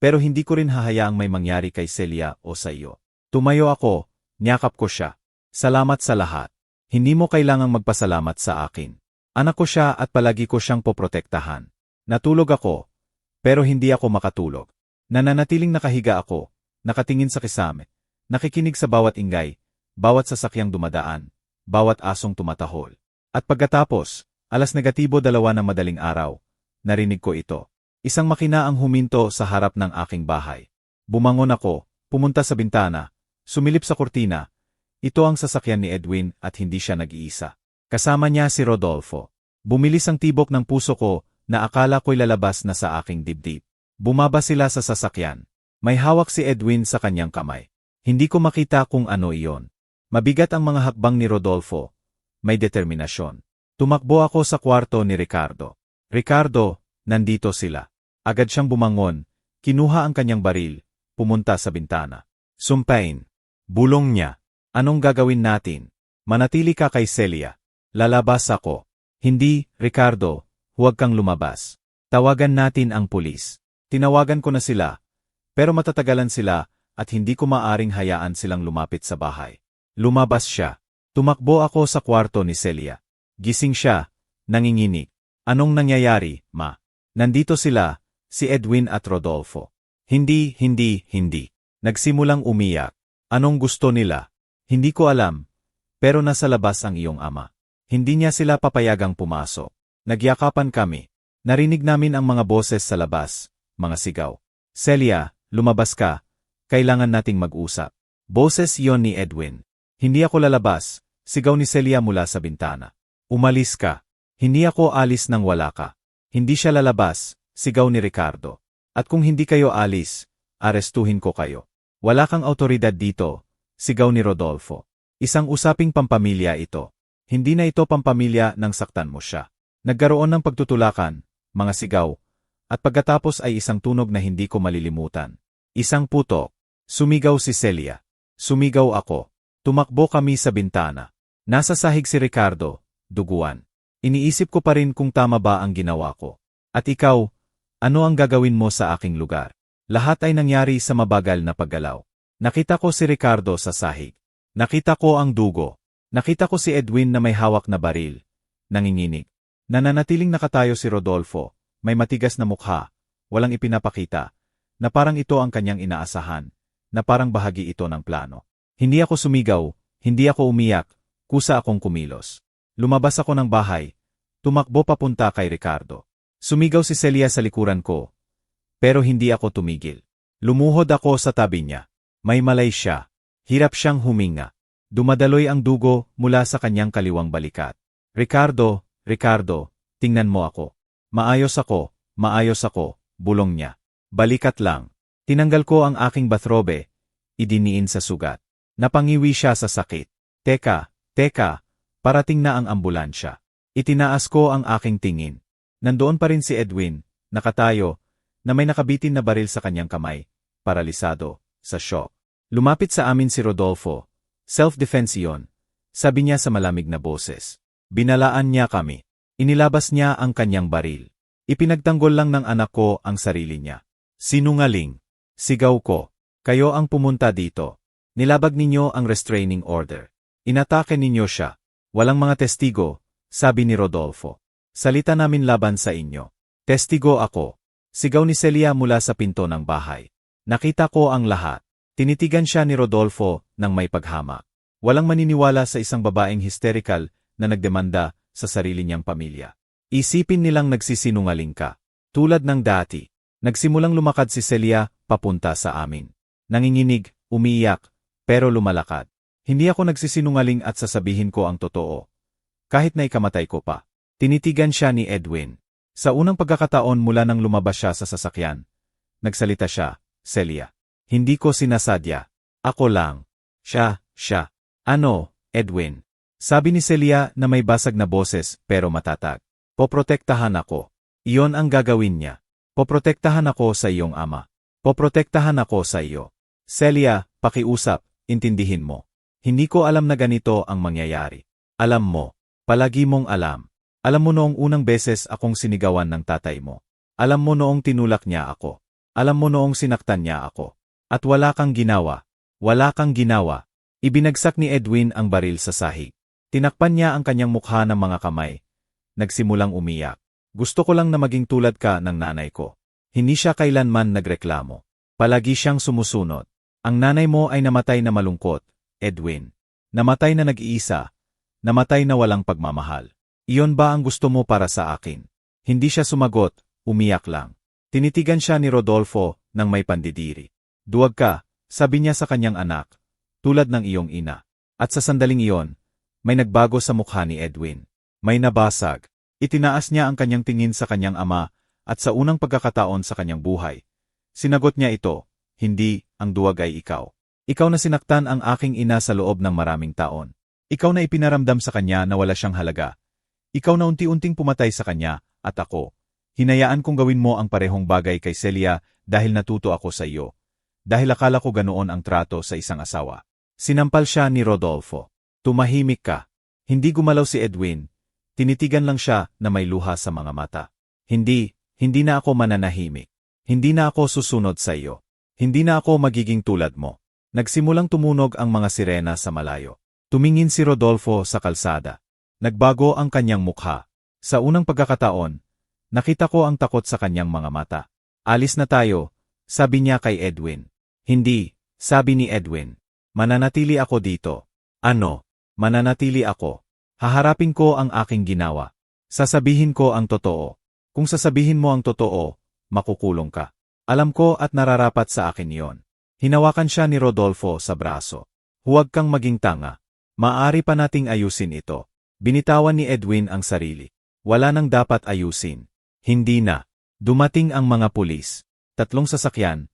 Pero hindi ko rin hahayaang may mangyari kay Celia o sa iyo. Tumayo ako, niyakap ko siya. Salamat sa lahat. Hindi mo kailangang magpasalamat sa akin. Anak ko siya at palagi ko siyang poprotektahan. Natulog ako, pero hindi ako makatulog. Nananatiling nakahiga ako, nakatingin sa kisame, nakikinig sa bawat ingay, bawat sasakyang dumadaan, bawat asong tumatahol. At pagkatapos, 2:00 ng madaling araw, narinig ko ito. Isang makina ang huminto sa harap ng aking bahay. Bumangon ako, pumunta sa bintana, sumilip sa kurtina. Ito ang sasakyan ni Edwin at hindi siya nag-iisa. Kasama niya si Rodolfo. Bumilis ang tibok ng puso ko na akala ko'y lalabas na sa aking dibdib. Bumaba sila sa sasakyan. May hawak si Edwin sa kanyang kamay. Hindi ko makita kung ano iyon. Mabigat ang mga hakbang ni Rodolfo. May determinasyon. Tumakbo ako sa kwarto ni Ricardo. Ricardo, nandito sila. Agad siyang bumangon, kinuha ang kanyang baril, pumunta sa bintana. Sumpain. Bulong niya. Anong gagawin natin? Manatili ka kay Celia. Lalabas ako. Hindi, Ricardo, huwag kang lumabas. Tawagan natin ang pulis. Tinawagan ko na sila. Pero matatagalan sila at hindi ko maaring hayaan silang lumapit sa bahay. Lumabas siya. Tumakbo ako sa kwarto ni Celia. Gising siya, nanginginig. Anong nangyayari, ma? Nandito sila, si Edwin at Rodolfo. Hindi. Nagsimulang umiyak. Anong gusto nila? Hindi ko alam. Pero nasa labas ang iyong ama. Hindi niya sila papayagang pumasok. Nagyakapan kami. Narinig namin ang mga boses sa labas, mga sigaw. Celia, lumabas ka. Kailangan nating mag-usap. Boses iyon ni Edwin. Hindi ako lalabas, sigaw ni Celia mula sa bintana. Umalis ka. Hindi ako alis nang wala ka. Hindi siya lalabas, sigaw ni Ricardo. At kung hindi kayo alis, arestuhin ko kayo. Wala kang awtoridad dito, sigaw ni Rodolfo. Isang usaping pampamilya ito. Hindi na ito pampamilya nang saktan mo siya. Nagkaroon ng pagtutulakan, mga sigaw, at pagkatapos ay isang tunog na hindi ko malilimutan. Isang putok. Sumigaw si Celia. Sumigaw ako. Tumakbo kami sa bintana. Nasa sahig si Ricardo, duguan. Iniisip ko pa rin kung tama ba ang ginawa ko. At ikaw, ano ang gagawin mo sa aking lugar? Lahat ay nangyari sa mabagal na paggalaw. Nakita ko si Ricardo sa sahig. Nakita ko ang dugo. Nakita ko si Edwin na may hawak na baril. Nanginginig. Nananatiling nakatayo si Rodolfo, may matigas na mukha, walang ipinapakita, na parang ito ang kanyang inaasahan, na parang bahagi ito ng plano. Hindi ako sumigaw, hindi ako umiyak, kusa akong kumilos. Lumabas ako ng bahay, tumakbo papunta kay Ricardo. Sumigaw si Celia sa likuran ko, pero hindi ako tumigil. Lumuhod ako sa tabi niya. May malay siya. Hirap siyang huminga. Dumadaloy ang dugo mula sa kanyang kaliwang balikat. Ricardo, tingnan mo ako. Maayos ako, bulong niya. Balikat lang. Tinanggal ko ang aking bathrobe, idiniin sa sugat. Napangiwi siya sa sakit. Teka, parating na ang ambulansya. Itinaas ko ang aking tingin. Nandoon pa rin si Edwin, nakatayo, na may nakabitin na baril sa kanyang kamay, paralisado, sa shock. Lumapit sa amin si Rodolfo. Self-defense iyon, sabi niya sa malamig na boses. Binalaan niya kami. Inilabas niya ang kanyang baril. Ipinagtanggol lang ng anak ko ang sarili niya. Sinungaling. Sigaw ko. Kayo ang pumunta dito. Nilabag ninyo ang restraining order. Inatake ninyo siya. Walang mga testigo, sabi ni Rodolfo. Salita namin laban sa inyo. Testigo ako. Sigaw ni Celia mula sa pinto ng bahay. Nakita ko ang lahat. Tinitigan siya ni Rodolfo nang may paghamak. Walang maniniwala sa isang babaeng hysterical na nagdemanda sa sarili niyang pamilya. Isipin nilang nagsisinungaling ka. Tulad ng dati. Nagsimulang lumakad si Celia papunta sa amin. Nanginginig, umiiyak, pero lumalakad. Hindi ako nagsisinungaling at sasabihin ko ang totoo. Kahit na ikamatay ko pa. Tinitigan siya ni Edwin. Sa unang pagkakataon mula nang lumabas siya sa sasakyan, nagsalita siya, Celia. Hindi ko sinasadya. Ako lang. Siya. Ano, Edwin? Sabi ni Celia na may basag na boses pero matatag. Poprotektahan ako. Iyon ang gagawin niya. Poprotektahan ako sa iyong ama. Poprotektahan ako sa iyo. Celia, pakiusap, intindihin mo. Hindi ko alam na ganito ang mangyayari. Alam mo. Palagi mong alam. Alam mo noong unang beses akong sinigawan ng tatay mo. Alam mo noong tinulak niya ako. Alam mo noong sinaktan niya ako. At wala kang ginawa. Wala kang ginawa. Ibinagsak ni Edwin ang baril sa sahig. Tinakpan niya ang kanyang mukha ng mga kamay. Nagsimulang umiyak. Gusto ko lang na maging tulad ka ng nanay ko. Hindi siya kailanman nagreklamo. Palagi siyang sumusunod. Ang nanay mo ay namatay na malungkot, Edwin. Namatay na nag-iisa. Namatay na walang pagmamahal. Iyon ba ang gusto mo para sa akin? Hindi siya sumagot, umiyak lang. Tinitigan siya ni Rodolfo nang may pandidiri. Duwag ka, sabi niya sa kanyang anak, tulad ng iyong ina. At sa sandaling iyon, may nagbago sa mukha ni Edwin. May nabasag. Itinaas niya ang kanyang tingin sa kanyang ama at sa unang pagkakataon sa kanyang buhay. Sinagot niya ito, hindi, ang duwag ay ikaw. Ikaw na sinaktan ang aking ina sa loob ng maraming taon. Ikaw na ipinaramdam sa kanya na wala siyang halaga. Ikaw na unti-unting pumatay sa kanya, at ako. Hinayaan kong gawin mo ang parehong bagay kay Celia dahil natuto ako sa iyo. Dahil akala ko ganoon ang trato sa isang asawa. Sinampal siya ni Rodolfo. Tumahimik ka. Hindi gumalaw si Edwin. Tinitigan lang siya na may luha sa mga mata. Hindi na ako mananahimik. Hindi na ako susunod sa iyo. Hindi na ako magiging tulad mo. Nagsimulang tumunog ang mga sirena sa malayo. Tumingin si Rodolfo sa kalsada. Nagbago ang kanyang mukha. Sa unang pagkakataon, nakita ko ang takot sa kanyang mga mata. Alis na tayo, sabi niya kay Edwin. Hindi, sabi ni Edwin. Mananatili ako dito. Ano? Mananatili ako. Haharapin ko ang aking ginawa. Sasabihin ko ang totoo. Kung sasabihin mo ang totoo, makukulong ka. Alam ko at nararapat sa akin iyon. Hinawakan siya ni Rodolfo sa braso. Huwag kang maging tanga. Maaari pa nating ayusin ito. Binitawan ni Edwin ang sarili. Wala nang dapat ayusin. Hindi na. Dumating ang mga pulis. 3 sasakyan.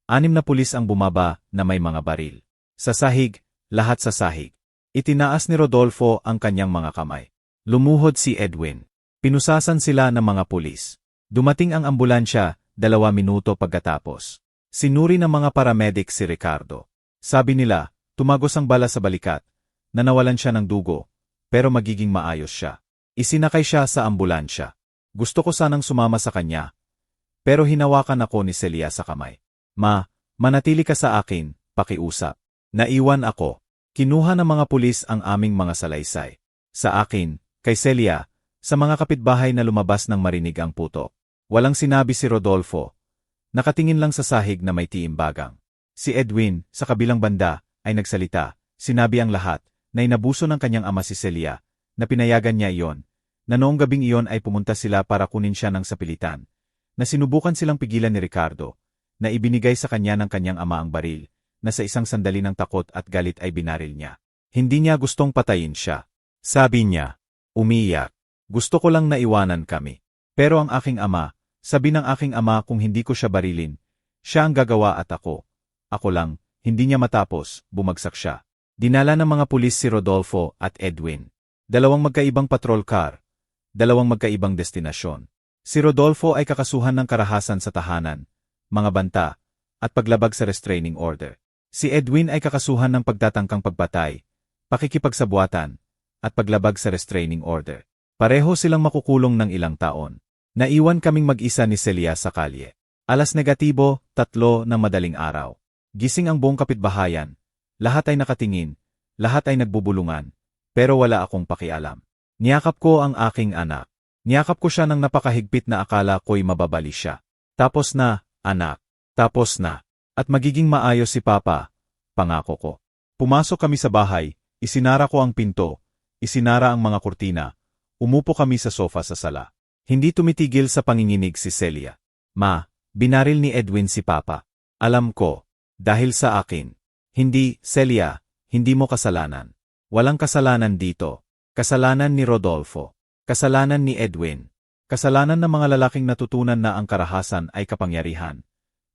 6 na pulis ang bumaba na may mga baril. Sa sahig, lahat sa sahig. Itinaas ni Rodolfo ang kanyang mga kamay. Lumuhod si Edwin. Pinusasan sila ng mga pulis. Dumating ang ambulansya 2 minuto pagkatapos. Sinuri ng mga paramedic si Ricardo. Sabi nila, tumagos ang bala sa balikat. Nanawalan siya ng dugo, pero magiging maayos siya. Isinakay siya sa ambulansya. Gusto ko sanang sumama sa kanya, pero hinawakan ako ni Celia sa kamay. Manatili ka sa akin, pakiusap. Naiwan ako. Kinuha ng mga pulis ang aming mga salaysay. Sa akin, kay Celia, sa mga kapitbahay na lumabas nang marinig ang putok. Walang sinabi si Rodolfo. Nakatingin lang sa sahig na may tiimbagang. Si Edwin, sa kabilang banda, ay nagsalita. Sinabi ang lahat, na inabuso ng kanyang ama si Celia, na pinayagan niya iyon, na noong gabing iyon ay pumunta sila para kunin siya ng sapilitan, na sinubukan silang pigilan ni Ricardo, na ibinigay sa kanya ng kanyang ama ang baril, na sa isang sandali ng takot at galit ay binaril niya. Hindi niya gustong patayin siya. Sabi niya, umiiyak, gusto ko lang na iwanan kami. Pero ang aking ama, sabi ng aking ama kung hindi ko siya barilin, siya ang gagawa at ako lang, hindi niya matapos, bumagsak siya. Dinala ng mga pulis si Rodolfo at Edwin. 2 magkaibang patrol car, 2 magkaibang destinasyon. Si Rodolfo ay kakasuhan ng karahasan sa tahanan, mga banta, at paglabag sa restraining order. Si Edwin ay kakasuhan ng pagtatangkang pagpatay, pakikipagsabuatan, at paglabag sa restraining order. Pareho silang makukulong ng ilang taon. Naiwan kaming mag-isa ni Celia sa kalye. Alas negatibo, 3 ng madaling araw. Gising ang buong kapitbahayan. Lahat ay nakatingin, lahat ay nagbubulungan, pero wala akong pakialam. Niyakap ko ang aking anak. Niyakap ko siya ng napakahigpit na akala ko'y mababali siya. Tapos na, anak. Tapos na. At magiging maayos si Papa, pangako ko. Pumasok kami sa bahay, isinara ko ang pinto, isinara ang mga kurtina, umupo kami sa sofa sa sala. Hindi tumitigil sa panginginig si Celia. Ma, binaril ni Edwin si Papa. Alam ko, dahil sa akin. Hindi, Celia, hindi mo kasalanan. Walang kasalanan dito. Kasalanan ni Rodolfo. Kasalanan ni Edwin. Kasalanan ng mga lalaking natutunan na ang karahasan ay kapangyarihan.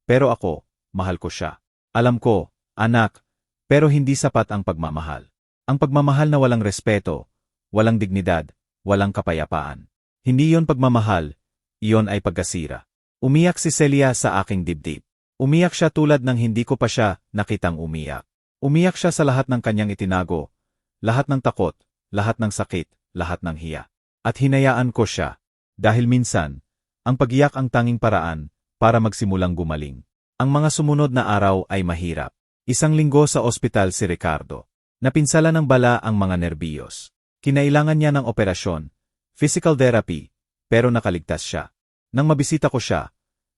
Pero ako, mahal ko siya. Alam ko, anak, pero hindi sapat ang pagmamahal. Ang pagmamahal na walang respeto, walang dignidad, walang kapayapaan. Hindi yon pagmamahal, iyon ay pagkasira. Umiyak si Celia sa aking dibdib. Umiyak siya tulad ng hindi ko pa siya nakitang umiyak. Umiyak siya sa lahat ng kanyang itinago, lahat ng takot, lahat ng sakit, lahat ng hiya. At hinayaan ko siya, dahil minsan, ang pagiyak ang tanging paraan para magsimulang gumaling. Ang mga sumunod na araw ay mahirap. Isang linggo sa ospital si Ricardo. Napinsala ng bala ang mga nerbiyos. Kinailangan niya ng operasyon, physical therapy, pero nakaligtas siya. Nang mabisita ko siya,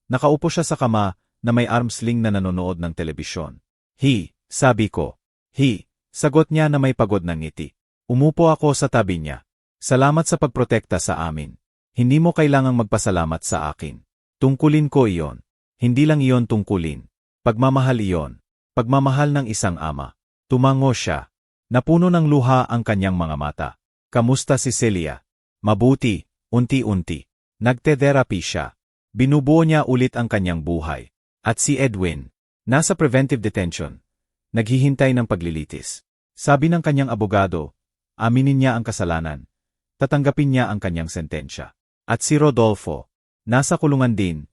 nakaupo siya sa kama na may arm sling na nanonood ng telebisyon. Sabi ko. Sagot niya na may pagod ng ngiti. Umupo ako sa tabi niya. Salamat sa pagprotekta sa amin. Hindi mo kailangang magpasalamat sa akin. Tungkulin ko iyon. Hindi lang iyon tungkulin. Pagmamahal iyon. Pagmamahal ng isang ama. Tumango siya. Napuno ng luha ang kanyang mga mata. Kamusta si Celia? Mabuti, unti-unti. Nagte-therapy siya. Binubuo niya ulit ang kanyang buhay. At si Edwin, nasa preventive detention. Naghihintay ng paglilitis. Sabi ng kanyang abogado, aminin niya ang kasalanan. Tatanggapin niya ang kanyang sentensya. At si Rodolfo, nasa kulungan din,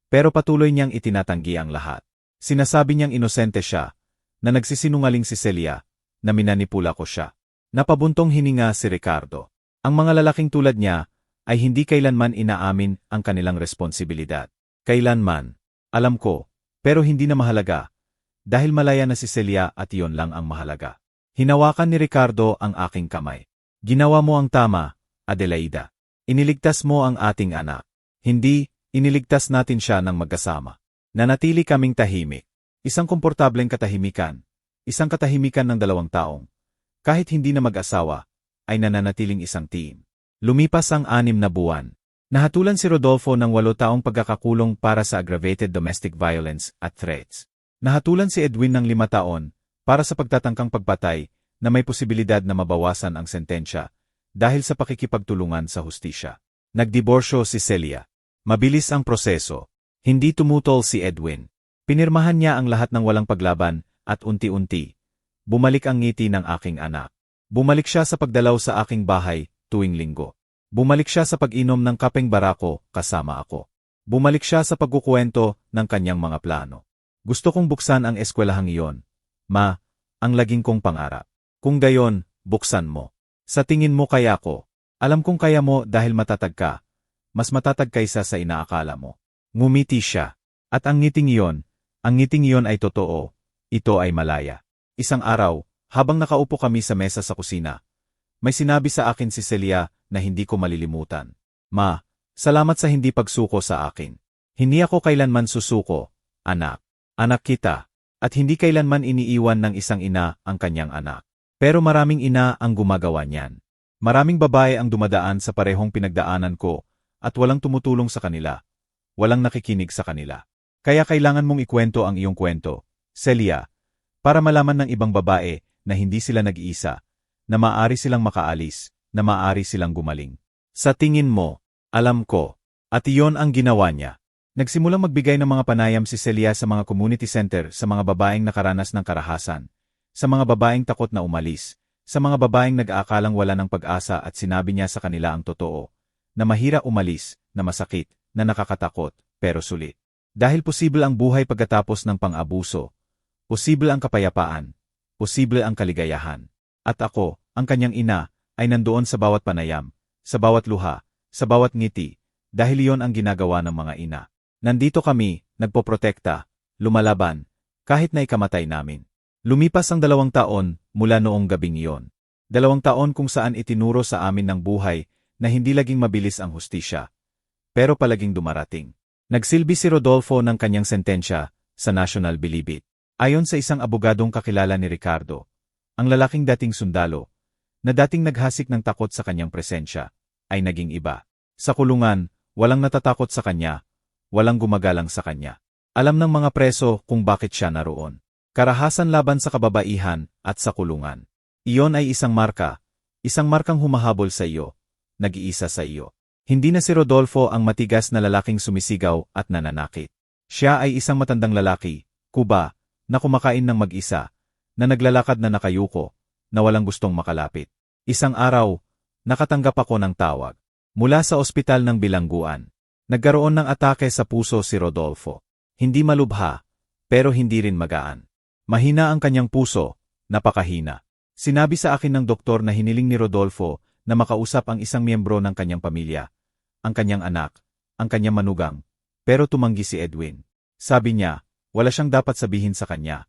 pero patuloy niyang itinatanggi ang lahat. Sinasabi niyang inosente siya, na nagsisinungaling si Celia, na minanipula ko siya. Napabuntong hininga si Ricardo. Ang mga lalaking tulad niya ay hindi kailanman inaamin ang kanilang responsibilidad. Kailanman. Alam ko, pero hindi na mahalaga. Dahil malaya na si Celia at iyon lang ang mahalaga. Hinawakan ni Ricardo ang aking kamay. Ginawa mo ang tama, Adelaida. Iniligtas mo ang ating anak. Hindi, iniligtas natin siya ng magkasama. Nanatili kaming tahimik. Isang komportableng katahimikan. Isang katahimikan ng 2 taong. Kahit hindi na mag-asawa, ay nananatiling isang team. Lumipas ang 6 na buwan. Nahatulan si Rodolfo ng 8 taong pagkakakulong para sa aggravated domestic violence at threats. Nahatulan si Edwin ng 5 taon para sa pagtatangkang pagpatay na may posibilidad na mabawasan ang sentensya dahil sa pakikipagtulungan sa hustisya. Nagdiborsyo si Celia. Mabilis ang proseso. Hindi tumutol si Edwin. Pinirmahan niya ang lahat ng walang paglaban at unti-unti, bumalik ang ngiti ng aking anak. Bumalik siya sa pagdalaw sa aking bahay tuwing linggo. Bumalik siya sa pag-inom ng kapeng barako kasama ako. Bumalik siya sa pagkukwento ng kanyang mga plano. Gusto kong buksan ang eskwelahang iyon. Ma, ang laging kong pangarap. Kung gayon, buksan mo. Sa tingin mo kaya ko. Alam kong kaya mo dahil matatag ka. Mas matatag kaysa sa inaakala mo. Ngumiti siya. At ang ngiting iyon ay totoo. Ito ay malaya. Isang araw, habang nakaupo kami sa mesa sa kusina, may sinabi sa akin si Celia na hindi ko malilimutan. Ma, salamat sa hindi pagsuko sa akin. Hindi ako kailanman susuko, anak. Anak kita. At hindi kailanman iniiwan ng isang ina ang kanyang anak. Pero maraming ina ang gumagawa niyan. Maraming babae ang dumadaan sa parehong pinagdaanan ko at walang tumutulong sa kanila. Walang nakikinig sa kanila. Kaya kailangan mong ikwento ang iyong kwento, Celia, para malaman ng ibang babae na hindi sila nag-iisa, na maaari silang makaalis, na maaari silang gumaling. Sa tingin mo, alam ko, at iyon ang ginawa niya. Nagsimulang magbigay ng mga panayam si Celia sa mga community center sa mga babaeng nakaranas ng karahasan, sa mga babaeng takot na umalis, sa mga babaeng nag-aakalang wala ng pag-asa at sinabi niya sa kanila ang totoo, na mahirap umalis, na masakit, na nakakatakot, pero sulit. Dahil posible ang buhay pagkatapos ng pang-abuso, posible ang kapayapaan, posible ang kaligayahan. At ako, ang kanyang ina, ay nandoon sa bawat panayam, sa bawat luha, sa bawat ngiti, dahil iyon ang ginagawa ng mga ina. Nandito kami, nagpoprotekta, lumalaban, kahit na ikamatay namin. Lumipas ang 2 taon mula noong gabing iyon. 2 taon kung saan itinuro sa amin ng buhay na hindi laging mabilis ang hustisya, pero palaging dumarating. Nagsilbi si Rodolfo ng kanyang sentensya sa National Bilibid. Ayon sa isang abogadong kakilala ni Ricardo, ang lalaking dating sundalo, na dating naghasik ng takot sa kanyang presensya, ay naging iba. Sa kulungan, walang natatakot sa kanya, walang gumagalang sa kanya. Alam ng mga preso kung bakit siya naroon. Karahasan laban sa kababaihan at sa kulungan. Iyon ay isang markang humahabol sa iyo, nag-iisa sa iyo. Hindi na si Rodolfo ang matigas na lalaking sumisigaw at nananakit. Siya ay isang matandang lalaki, kuba, na kumakain ng mag-isa, na naglalakad na nakayuko, na walang gustong makalapit. Isang araw, nakatanggap ako ng tawag. Mula sa ospital ng bilangguan. Nagkaroon ng atake sa puso si Rodolfo. Hindi malubha, pero hindi rin magaan. Mahina ang kanyang puso, napakahina. Sinabi sa akin ng doktor na hiniling ni Rodolfo na makausap ang isang miyembro ng kanyang pamilya, ang kanyang anak, ang kanyang manugang, pero tumanggi si Edwin. Sabi niya, wala siyang dapat sabihin sa kanya,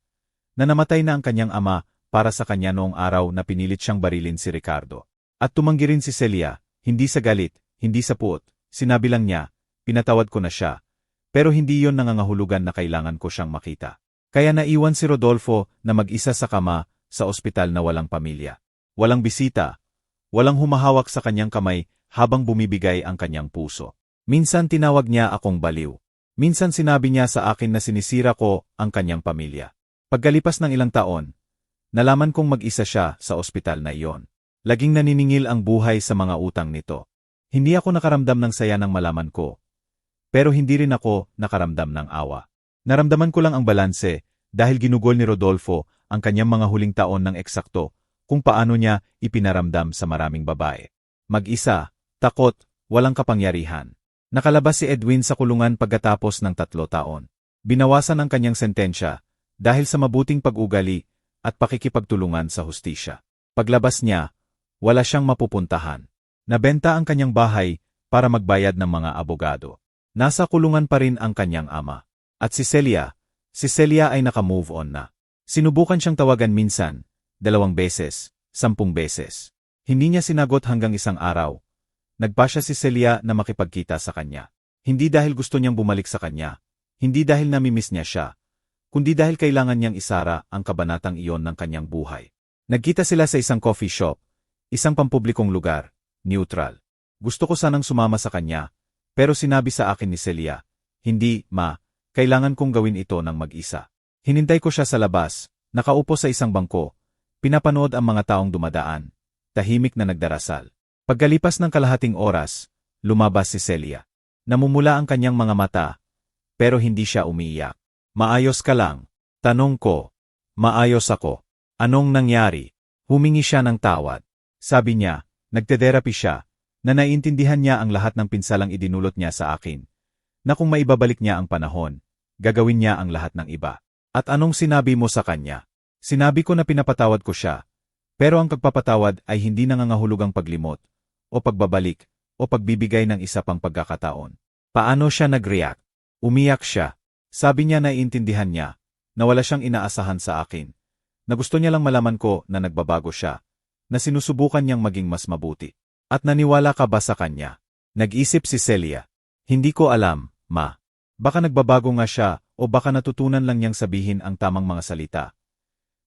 na namatay na ang kanyang ama para sa kanya noong araw na pinilit siyang barilin si Ricardo. At tumanggi rin si Celia, hindi sa galit, hindi sa puot, sinabi lang niya, pinatawad ko na siya, pero hindi yon nangangahulugan na kailangan ko siyang makita. Kaya naiwan si Rodolfo na mag-isa sa kama sa ospital na walang pamilya. Walang bisita, walang humahawak sa kanyang kamay habang bumibigay ang kanyang puso. Minsan tinawag niya akong baliw. Minsan sinabi niya sa akin na sinisira ko ang kanyang pamilya. Pagkalipas ng ilang taon, nalaman kong mag-isa siya sa ospital na iyon. Laging naniningil ang buhay sa mga utang nito. Hindi ako nakaramdam ng saya nang malaman ko. Pero hindi rin ako nakaramdam ng awa. Naramdaman ko lang ang balanse dahil ginugol ni Rodolfo ang kanyang mga huling taon ng eksakto kung paano niya ipinaramdam sa maraming babae. Mag-isa, takot, walang kapangyarihan. Nakalabas si Edwin sa kulungan pagkatapos ng 3 taon. Binawasan ang kanyang sentensya dahil sa mabuting pag-ugali at pakikipagtulungan sa hustisya. Paglabas niya, wala siyang mapupuntahan. Nabenta ang kanyang bahay para magbayad ng mga abogado. Nasa kulungan pa rin ang kanyang ama. At si Celia ay naka-move on na. Sinubukan siyang tawagan minsan, 2 beses, 10 beses. Hindi niya sinagot hanggang isang araw. Nagpasya si Celia na makipagkita sa kanya. Hindi dahil gusto niyang bumalik sa kanya. Hindi dahil namimiss niya siya. Kundi dahil kailangan niyang isara ang kabanatang iyon ng kanyang buhay. Nagkita sila sa isang coffee shop, isang pampublikong lugar, neutral. Gusto ko sanang sumama sa kanya, pero sinabi sa akin ni Celia, hindi, ma, kailangan kong gawin ito ng mag-isa. Hinintay ko siya sa labas, nakaupo sa isang bangko, pinapanood ang mga taong dumadaan, tahimik na nagdarasal. Pagkalipas ng kalahating oras, lumabas si Celia. Namumula ang kanyang mga mata, pero hindi siya umiiyak. Maayos ka lang? Tanong ko. Maayos ako. Anong nangyari? Humingi siya ng tawad. Sabi niya, nagte-therapy siya, na naiintindihan niya ang lahat ng pinsalang idinulot niya sa akin, na kung maibabalik niya ang panahon, gagawin niya ang lahat ng iba. At anong sinabi mo sa kanya? Sinabi ko na pinapatawad ko siya, pero ang pagpapatawad ay hindi nangangahulugang paglimot, o pagbabalik, o pagbibigay ng isa pang pagkakataon. Paano siya nag-react? Umiyak siya. Sabi niya na iintindihan niya, na wala siyang inaasahan sa akin, na gusto niya lang malaman ko na nagbabago siya, na sinusubukan niyang maging mas mabuti. At naniwala ka ba sa kanya? Nag-isip si Celia. Hindi ko alam, ma. Baka nagbabago nga siya, o baka natutunan lang niyang sabihin ang tamang mga salita.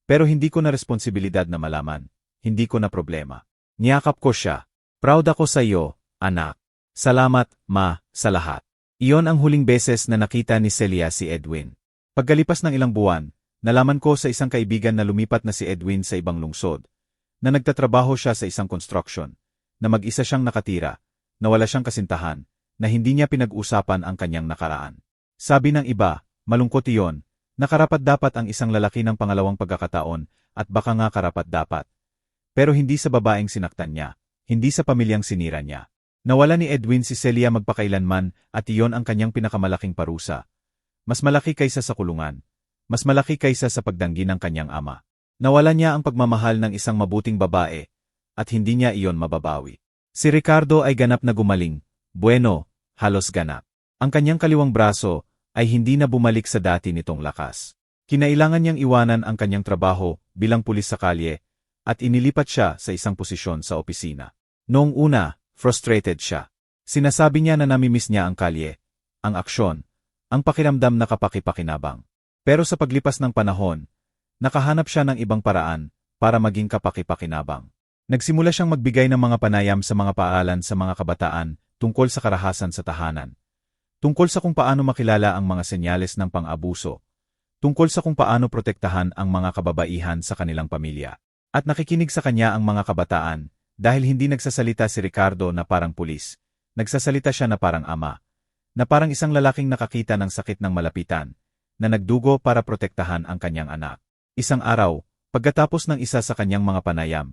Pero hindi ko na responsibilidad na malaman, hindi ko na problema. Niyakap ko siya. Proud ako sa iyo, anak. Salamat, ma, sa lahat. Iyon ang huling beses na nakita ni Celia si Edwin. Pagkalipas ng ilang buwan, nalaman ko sa isang kaibigan na lumipat na si Edwin sa ibang lungsod, na nagtatrabaho siya sa isang construction, na mag-isa siyang nakatira, na wala siyang kasintahan, na hindi niya pinag-usapan ang kanyang nakaraan. Sabi ng iba, malungkot iyon, na karapat-dapat ang isang lalaki ng pangalawang pagkakataon at baka nga karapat-dapat. Pero hindi sa babaeng sinaktan niya, hindi sa pamilyang sinira niya. Nawala ni Edwin si Celia magpakailanman at iyon ang kanyang pinakamalaking parusa. Mas malaki kaysa sa kulungan. Mas malaki kaysa sa pagdanggi ng kanyang ama. Nawalan niya ang pagmamahal ng isang mabuting babae, at hindi niya iyon mababawi. Si Ricardo ay ganap na gumaling. Bueno, halos ganap. Ang kanyang kaliwang braso ay hindi na bumalik sa dati nitong lakas. Kinailangan niyang iwanan ang kanyang trabaho bilang pulis sa kalye, at inilipat siya sa isang posisyon sa opisina. Noong una, frustrated siya. Sinasabi niya na namimiss niya ang kalye, ang aksyon, ang pakiramdam na kapaki-pakinabang. Pero sa paglipas ng panahon, nakahanap siya ng ibang paraan para maging kapaki-pakinabang. Nagsimula siyang magbigay ng mga panayam sa mga paaralan sa mga kabataan tungkol sa karahasan sa tahanan. Tungkol sa kung paano makilala ang mga senyales ng pang-abuso. Tungkol sa kung paano protektahan ang mga kababaihan sa kanilang pamilya. At nakikinig sa kanya ang mga kabataan dahil hindi nagsasalita si Ricardo na parang pulis. Nagsasalita siya na parang ama. Na parang isang lalaking nakakita ng sakit ng malapitan, na nagdugo para protektahan ang kanyang anak. Isang araw, pagkatapos ng isa sa kanyang mga panayam,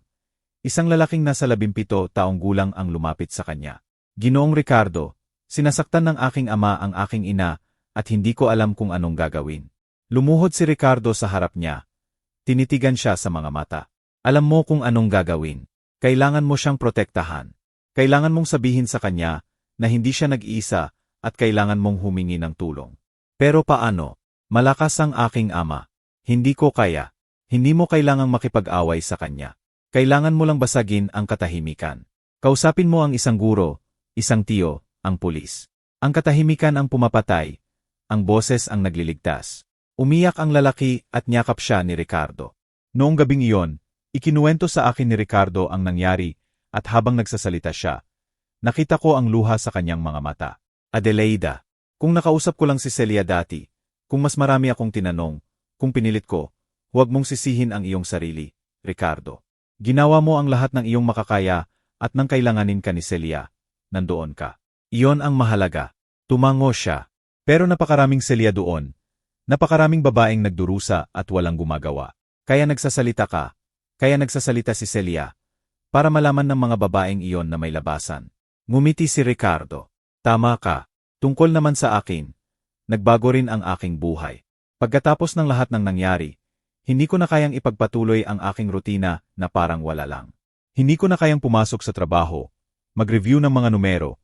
isang lalaking nasa 17 taong gulang ang lumapit sa kanya. Ginoong Ricardo, sinasaktan ng aking ama ang aking ina at hindi ko alam kung anong gagawin. Lumuhod si Ricardo sa harap niya. Tinitigan siya sa mga mata. Alam mo kung anong gagawin. Kailangan mo siyang protektahan. Kailangan mong sabihin sa kanya na hindi siya nag-iisa at kailangan mong humingi ng tulong. Pero paano? Malakas ang aking ama. Hindi ko kaya. Hindi mo kailangang makipag-away sa kanya. Kailangan mo lang basagin ang katahimikan. Kausapin mo ang isang guro, isang tiyo, ang pulis. Ang katahimikan ang pumapatay. Ang boses ang nagliligtas. Umiyak ang lalaki at niyakap siya ni Ricardo. Noong gabing iyon, ikinuwento sa akin ni Ricardo ang nangyari at habang nagsasalita siya, nakita ko ang luha sa kanyang mga mata. Adelaida, kung nakausap ko lang si Celia dati, kung mas marami akong tinanong, kung pinilit ko, huwag mong sisihin ang iyong sarili, Ricardo. Ginawa mo ang lahat ng iyong makakaya at nang kailanganin ka ni Celia, nandoon ka. Iyon ang mahalaga. Tumango siya. Pero napakaraming Celia doon. Napakaraming babaeng nagdurusa at walang gumagawa. Kaya nagsasalita ka. Kaya nagsasalita si Celia. Para malaman ng mga babaeng iyon na may labasan. Ngumiti si Ricardo. Tama ka. Tungkol naman sa akin. Nagbago rin ang aking buhay. Pagkatapos ng lahat ng nangyari, hindi ko na kayang ipagpatuloy ang aking rutina na parang wala lang. Hindi ko na kayang pumasok sa trabaho, mag-review ng mga numero,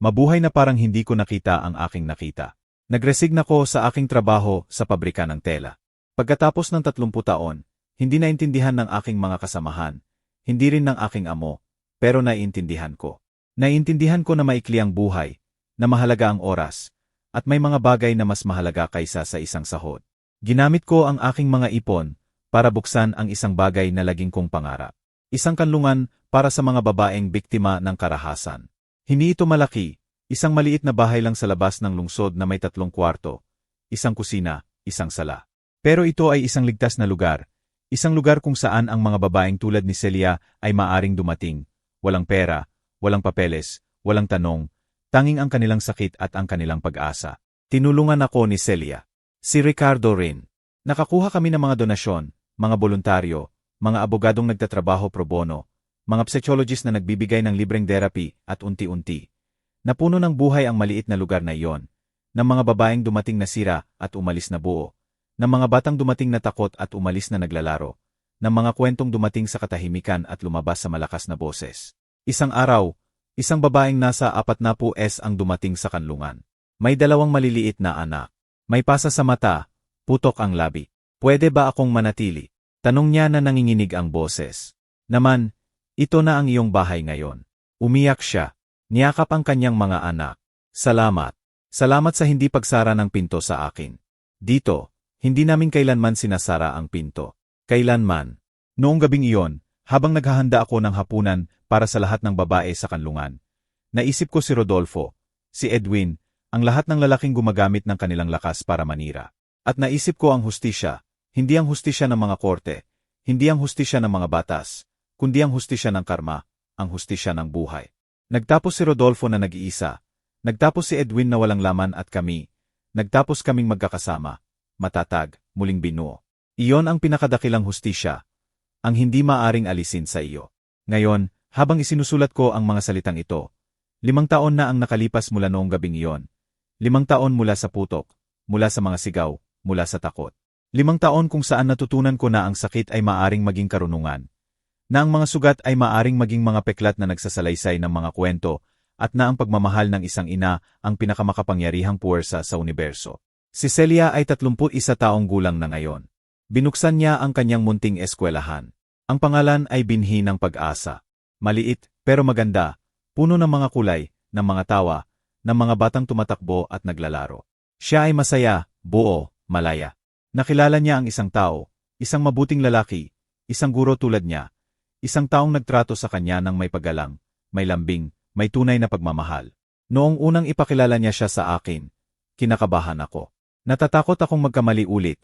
mabuhay na parang hindi ko nakita ang aking nakita. Nagresigna ko sa aking trabaho sa pabrika ng tela. Pagkatapos ng 30 taon, hindi naintindihan ng aking mga kasamahan, hindi rin ng aking amo, pero naiintindihan ko. Naiintindihan ko na maikli ang buhay, na mahalaga ang oras, at may mga bagay na mas mahalaga kaysa sa isang sahod. Ginamit ko ang aking mga ipon para buksan ang isang bagay na laging kong pangarap. Isang kanlungan para sa mga babaeng biktima ng karahasan. Hindi ito malaki, isang maliit na bahay lang sa labas ng lungsod na may 3 kwarto, isang kusina, isang sala. Pero ito ay isang ligtas na lugar, isang lugar kung saan ang mga babaeng tulad ni Celia ay maaring dumating, walang pera, walang papeles, walang tanong, tanging ang kanilang sakit at ang kanilang pag-asa. Tinulungan ako ni Celia. Si Ricardo rin. Nakakuha kami ng mga donasyon, mga voluntaryo, mga abogadong nagtatrabaho pro bono, mga psychologist na nagbibigay ng libreng therapy at unti-unti. Napuno ng buhay ang maliit na lugar na iyon, ng mga babaeng dumating na sira at umalis na buo, ng mga batang dumating na takot at umalis na naglalaro, ng mga kwentong dumating sa katahimikan at lumabas sa malakas na boses. Isang araw, isang babaeng nasa 40s ang dumating sa kanlungan. May 2 maliliit na anak. May pasa sa mata, putok ang labi. Pwede ba akong manatili? Tanong niya na nanginginig ang boses. Naman, ito na ang iyong bahay ngayon. Umiyak siya. Niyakap ang kanyang mga anak. Salamat. Salamat sa hindi pagsara ng pinto sa akin. Dito, hindi namin kailanman sinasara ang pinto. Kailanman. Noong gabing iyon, habang naghahanda ako ng hapunan para sa lahat ng babae sa kanlungan, naisip ko si Rodolfo, si Edwin, ang lahat ng lalaking gumagamit ng kanilang lakas para manira. At naisip ko ang hustisya, hindi ang hustisya ng mga korte, hindi ang hustisya ng mga batas, kundi ang hustisya ng karma, ang hustisya ng buhay. Nagtapos si Rodolfo na nag-iisa, nagtapos si Edwin na walang laman at kami, nagtapos kaming magkakasama, matatag, muling binuo. Iyon ang pinakadakilang hustisya, ang hindi maaring alisin sa iyo. Ngayon, habang isinusulat ko ang mga salitang ito, 5 taon na ang nakalipas mula noong gabing iyon. 5 taon mula sa putok, mula sa mga sigaw, mula sa takot. 5 taon kung saan natutunan ko na ang sakit ay maaring maging karunungan, na ang mga sugat ay maaring maging mga peklat na nagsasalaysay ng mga kwento, at na ang pagmamahal ng isang ina ang pinakamakapangyarihang puwersa sa universo. Si Celia ay 31 taong gulang na ngayon. Binuksan niya ang kanyang munting eskwelahan. Ang pangalan ay Binhi ng Pag-asa. Maliit, pero maganda, puno ng mga kulay, ng mga tawa, ng mga batang tumatakbo at naglalaro. Siya ay masaya, buo, malaya. Nakilala niya ang isang tao, isang mabuting lalaki, isang guro tulad niya, isang taong nagtrato sa kanya ng may paggalang, may lambing, may tunay na pagmamahal. Noong unang ipakilala niya siya sa akin, kinakabahan ako. Natatakot akong magkamali ulit,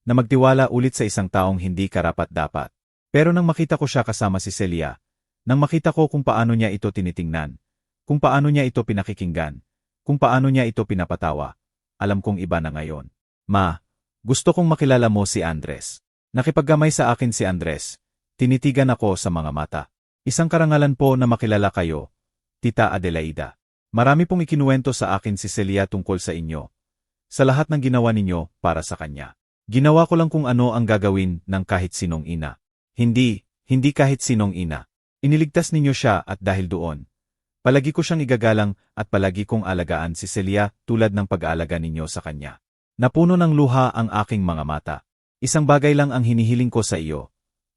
na magtiwala ulit sa isang taong hindi karapat-dapat. Pero nang makita ko siya kasama si Celia, nang makita ko kung paano niya ito tinitingnan, kung paano niya ito pinakikinggan, kung paano niya ito pinapatawa, alam kong iba na ngayon. Ma, gusto kong makilala mo si Andres. Nakipaggamay sa akin si Andres. Tinitigan ako sa mga mata. Isang karangalan po na makilala kayo, Tita Adelaida. Marami pong ikinuwento sa akin si Celia tungkol sa inyo. Sa lahat ng ginawa ninyo para sa kanya. Ginawa ko lang kung ano ang gagawin ng kahit sinong ina. Hindi kahit sinong ina. Iniligtas ninyo siya at dahil doon, palagi ko siyang igagalang at palagi kong alagaan si Celia tulad ng pag-aalaga ninyo sa kanya. Napuno ng luha ang aking mga mata. Isang bagay lang ang hinihiling ko sa iyo,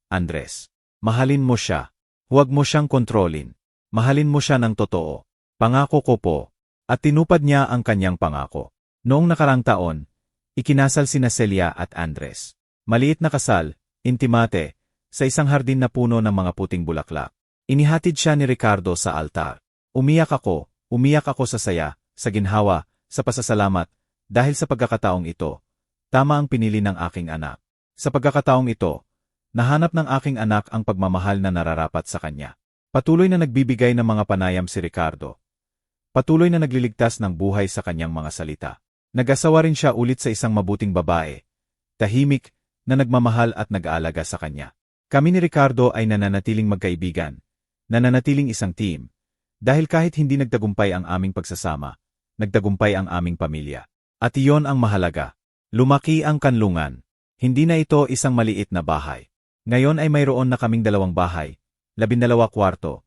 Andres. Mahalin mo siya. Huwag mo siyang kontrolin. Mahalin mo siya ng totoo. Pangako ko po. At tinupad niya ang kanyang pangako. Noong nakarang taon, ikinasal sina Celia at Andres. Maliit na kasal, intimate, sa isang hardin na puno ng mga puting bulaklak. Inihatid siya ni Ricardo sa altar. Umiyak ako sa saya, sa ginhawa, sa pasasalamat, dahil sa pagkakataong ito, tama ang pinili ng aking anak. Sa pagkakataong ito, nahanap ng aking anak ang pagmamahal na nararapat sa kanya. Patuloy na nagbibigay ng mga panayam si Ricardo. Patuloy na nagliligtas ng buhay sa kanyang mga salita. Nag-asawa rin siya ulit sa isang mabuting babae, tahimik, na nagmamahal at nag-aalaga sa kanya. Kami ni Ricardo ay nananatiling magkaibigan, nananatiling isang team, dahil kahit hindi nagtagumpay ang aming pagsasama, nagtagumpay ang aming pamilya. At iyon ang mahalaga. Lumaki ang kanlungan. Hindi na ito isang maliit na bahay. Ngayon ay mayroon na kaming 2 bahay, 12 kwarto,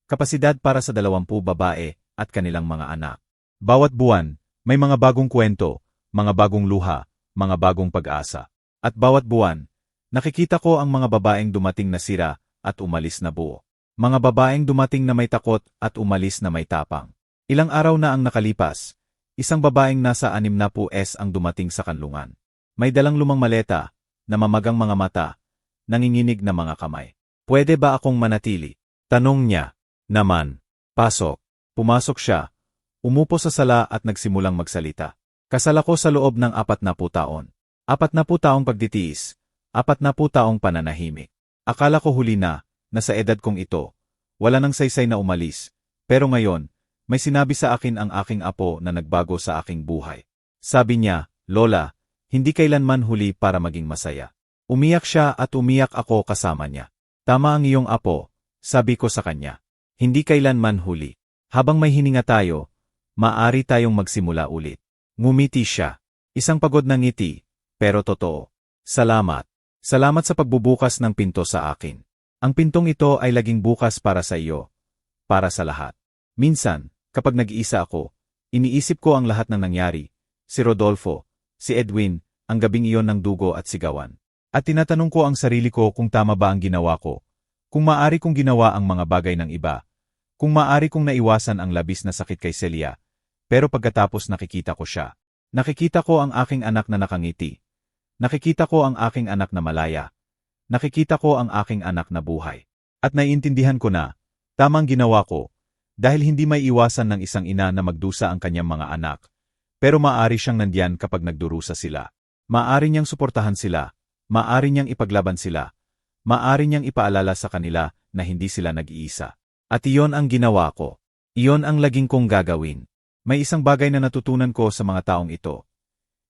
kapasidad para sa 20 babae at kanilang mga anak. Bawat buwan, may mga bagong kwento, mga bagong luha, mga bagong pag-asa. At bawat buwan, nakikita ko ang mga babaeng dumating na sira at umalis na buo. Mga babaeng dumating na may takot at umalis na may tapang. Ilang araw na ang nakalipas, isang babaeng nasa 60s ang dumating sa kanlungan. May dalang lumang maleta, namamagang mga mata, nanginginig na mga kamay. Pwede ba akong manatili? Tanong niya. Naman. Pasok. Pumasok siya. Umupo sa sala at nagsimulang magsalita. Kasal ako sa loob ng 40 taon. 40 taong pagtitiis. 40 taong pananahimik. Akala ko huli na sa edad kong ito, wala nang saysay na umalis. Pero ngayon, may sinabi sa akin ang aking apo na nagbago sa aking buhay. Sabi niya, Lola, hindi kailanman huli para maging masaya. Umiyak siya at umiyak ako kasama niya. Tama ang iyong apo, sabi ko sa kanya. Hindi kailanman huli. Habang may hininga tayo, maaari tayong magsimula ulit. Ngumiti siya. Isang pagod na ngiti, pero totoo. Salamat. Salamat sa pagbubukas ng pinto sa akin. Ang pintong ito ay laging bukas para sa iyo. Para sa lahat. Minsan, kapag nag-iisa ako, iniisip ko ang lahat ng nangyari. Si Rodolfo, si Edwin, ang gabing iyon ng dugo at sigawan. At tinatanong ko ang sarili ko kung tama ba ang ginawa ko. Kung maaari kong ginawa ang mga bagay ng iba. Kung maaari kong naiwasan ang labis na sakit kay Celia. Pero pagkatapos nakikita ko siya. Nakikita ko ang aking anak na nakangiti. Nakikita ko ang aking anak na malaya. Nakikita ko ang aking anak na buhay. At naiintindihan ko na, tamang ginawa ko. Dahil hindi may iwasan ng isang ina na magdusa ang kanyang mga anak. Pero maaari siyang nandiyan kapag nagdurusa sila. Maaari niyang suportahan sila. Maaari niyang ipaglaban sila. Maaari niyang ipaalala sa kanila na hindi sila nag-iisa. At iyon ang ginawa ko. Iyon ang laging kong gagawin. May isang bagay na natutunan ko sa mga taong ito.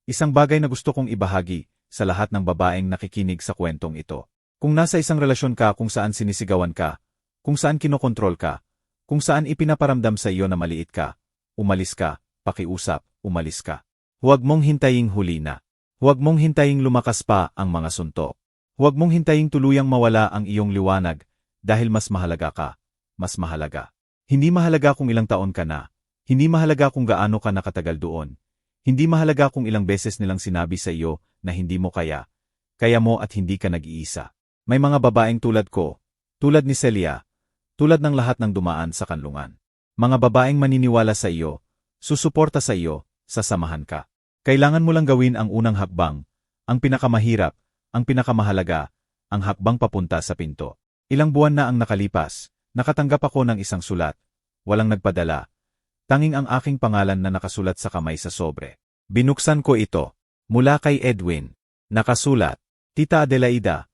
Isang bagay na gusto kong ibahagi sa lahat ng babaeng nakikinig sa kwentong ito. Kung nasa isang relasyon ka kung saan sinisigawan ka, kung saan kinokontrol ka, kung saan ipinaparamdam sa iyo na maliit ka, umalis ka, pakiusap, umalis ka. Huwag mong hintaying huli na. Huwag mong hintaying lumakas pa ang mga suntok. Huwag mong hintaying tuluyang mawala ang iyong liwanag dahil mas mahalaga ka. Mas mahalaga. Hindi mahalaga kung ilang taon ka na. Hindi mahalaga kung gaano ka nakatagal doon. Hindi mahalaga kung ilang beses nilang sinabi sa iyo na hindi mo kaya. Kaya mo at hindi ka nag-iisa. May mga babaeng tulad ko, tulad ni Celia, tulad ng lahat ng dumaan sa kanlungan. Mga babaeng maniniwala sa iyo, susuporta sa iyo, sasamahan ka. Kailangan mo lang gawin ang unang hakbang, ang pinakamahirap, ang pinakamahalaga, ang hakbang papunta sa pinto. Ilang buwan na ang nakalipas, nakatanggap ako ng isang sulat. Walang nagpadala. Tanging ang aking pangalan na nakasulat sa kamay sa sobre. Binuksan ko ito. Mula kay Edwin. Nakasulat. Tita Adelaida,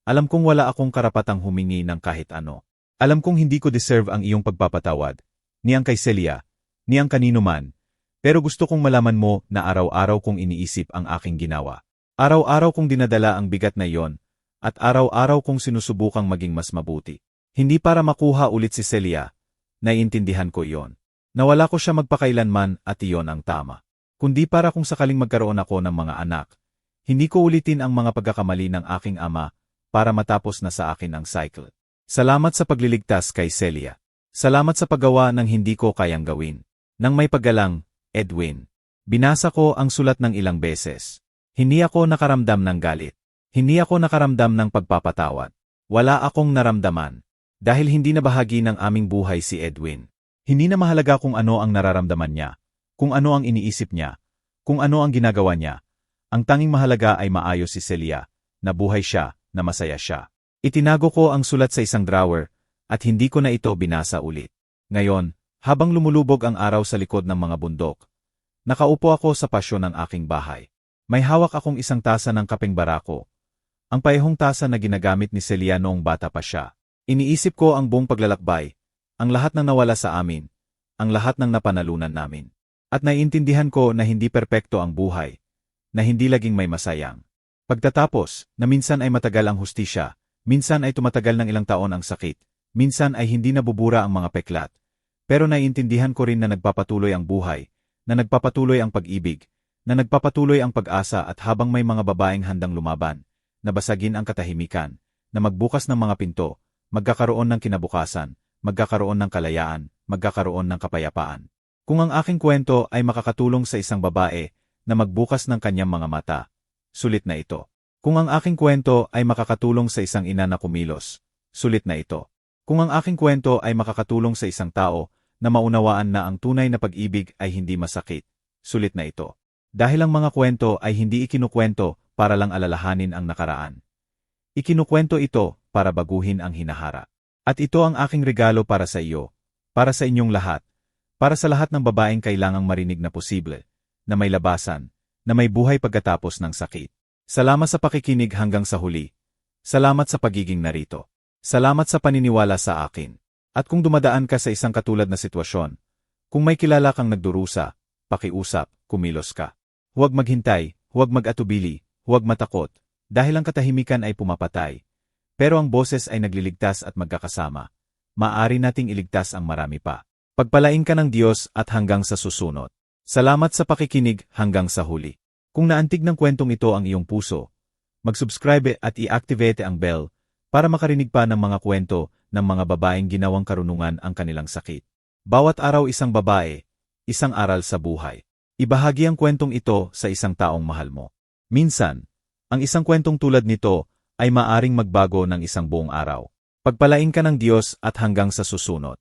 alam kong wala akong karapatang humingi ng kahit ano. Alam kong hindi ko deserve ang iyong pagpapatawad, ni ang kay Celia, ni ang kanino man. Pero gusto kong malaman mo na araw-araw kong iniisip ang aking ginawa. Araw-araw kong dinadala ang bigat na iyon, at araw-araw kong sinusubukang maging mas mabuti. Hindi para makuha ulit si Celia, naiintindihan ko iyon. Nawala ko siya magpakailanman at iyon ang tama. Kundi para kung sakaling magkaroon ako ng mga anak, hindi ko ulitin ang mga pagkakamali ng aking ama para matapos na sa akin ang cycle. Salamat sa pagliligtas kay Celia. Salamat sa paggawa ng hindi ko kayang gawin. Nang may paggalang, Edwin. Binasa ko ang sulat ng ilang beses. Hindi ako nakaramdam ng galit. Hindi ako nakaramdam ng pagpapatawad. Wala akong naramdaman. Dahil hindi na bahagi ng aming buhay si Edwin. Hindi na mahalaga kung ano ang nararamdaman niya, kung ano ang iniisip niya, kung ano ang ginagawa niya. Ang tanging mahalaga ay maayos si Celia, na buhay siya, na masaya siya. Itinago ko ang sulat sa isang drawer, at hindi ko na ito binasa ulit. Ngayon, habang lumulubog ang araw sa likod ng mga bundok, nakaupo ako sa pasyo ng aking bahay. May hawak akong isang tasa ng kapeng barako. Ang parehong tasa na ginagamit ni Celia noong bata pa siya. Iniisip ko ang buong paglalakbay, ang lahat ng nawala sa amin, ang lahat ng napanalunan namin. At naiintindihan ko na hindi perpekto ang buhay, na hindi laging may masayang. Pagtatapos, na minsan ay matagal ang hustisya, minsan ay tumatagal ng ilang taon ang sakit, minsan ay hindi nabubura ang mga peklat. Pero naiintindihan ko rin na nagpapatuloy ang buhay, na nagpapatuloy ang pag-ibig, na nagpapatuloy ang pag-asa at habang may mga babaeng handang lumaban, na basagin ang katahimikan, na magbukas ng mga pinto, magkakaroon ng kinabukasan, magkakaroon ng kalayaan, magkakaroon ng kapayapaan. Kung ang aking kwento ay makakatulong sa isang babae na magbukas ng kanyang mga mata, sulit na ito. Kung ang aking kwento ay makakatulong sa isang ina na kumilos, sulit na ito. Kung ang aking kwento ay makakatulong sa isang tao na maunawaan na ang tunay na pag-ibig ay hindi masakit, sulit na ito. Dahil ang mga kwento ay hindi ikinukwento para lang alalahanin ang nakaraan. Ikinukwento ito para baguhin ang hinahara. At ito ang aking regalo para sa iyo, para sa inyong lahat, para sa lahat ng babaeng kailangang marinig na posible, na may labasan, na may buhay pagkatapos ng sakit. Salamat sa pakikinig hanggang sa huli. Salamat sa pagiging narito. Salamat sa paniniwala sa akin. At kung dumadaan ka sa isang katulad na sitwasyon, kung may kilala kang nagdurusa, pakiusap, kumilos ka. Huwag maghintay, huwag mag-atubili, huwag matakot, dahil ang katahimikan ay pumapatay. Pero ang boses ay nagliligtas at magkakasama. Maaari nating iligtas ang marami pa. Pagpalain ka ng Diyos at hanggang sa susunod. Salamat sa pakikinig hanggang sa huli. Kung naantig ng kwentong ito ang iyong puso, mag-subscribe at i-activate ang bell para makarinig pa ng mga kwento ng mga babaeng ginawang karunungan ang kanilang sakit. Bawat araw isang babae, isang aral sa buhay. Ibahagi ang kwentong ito sa isang taong mahal mo. Minsan, ang isang kwentong tulad nito ay maaring magbago ng isang buong araw. Pagpalain ka ng Diyos at hanggang sa susunod.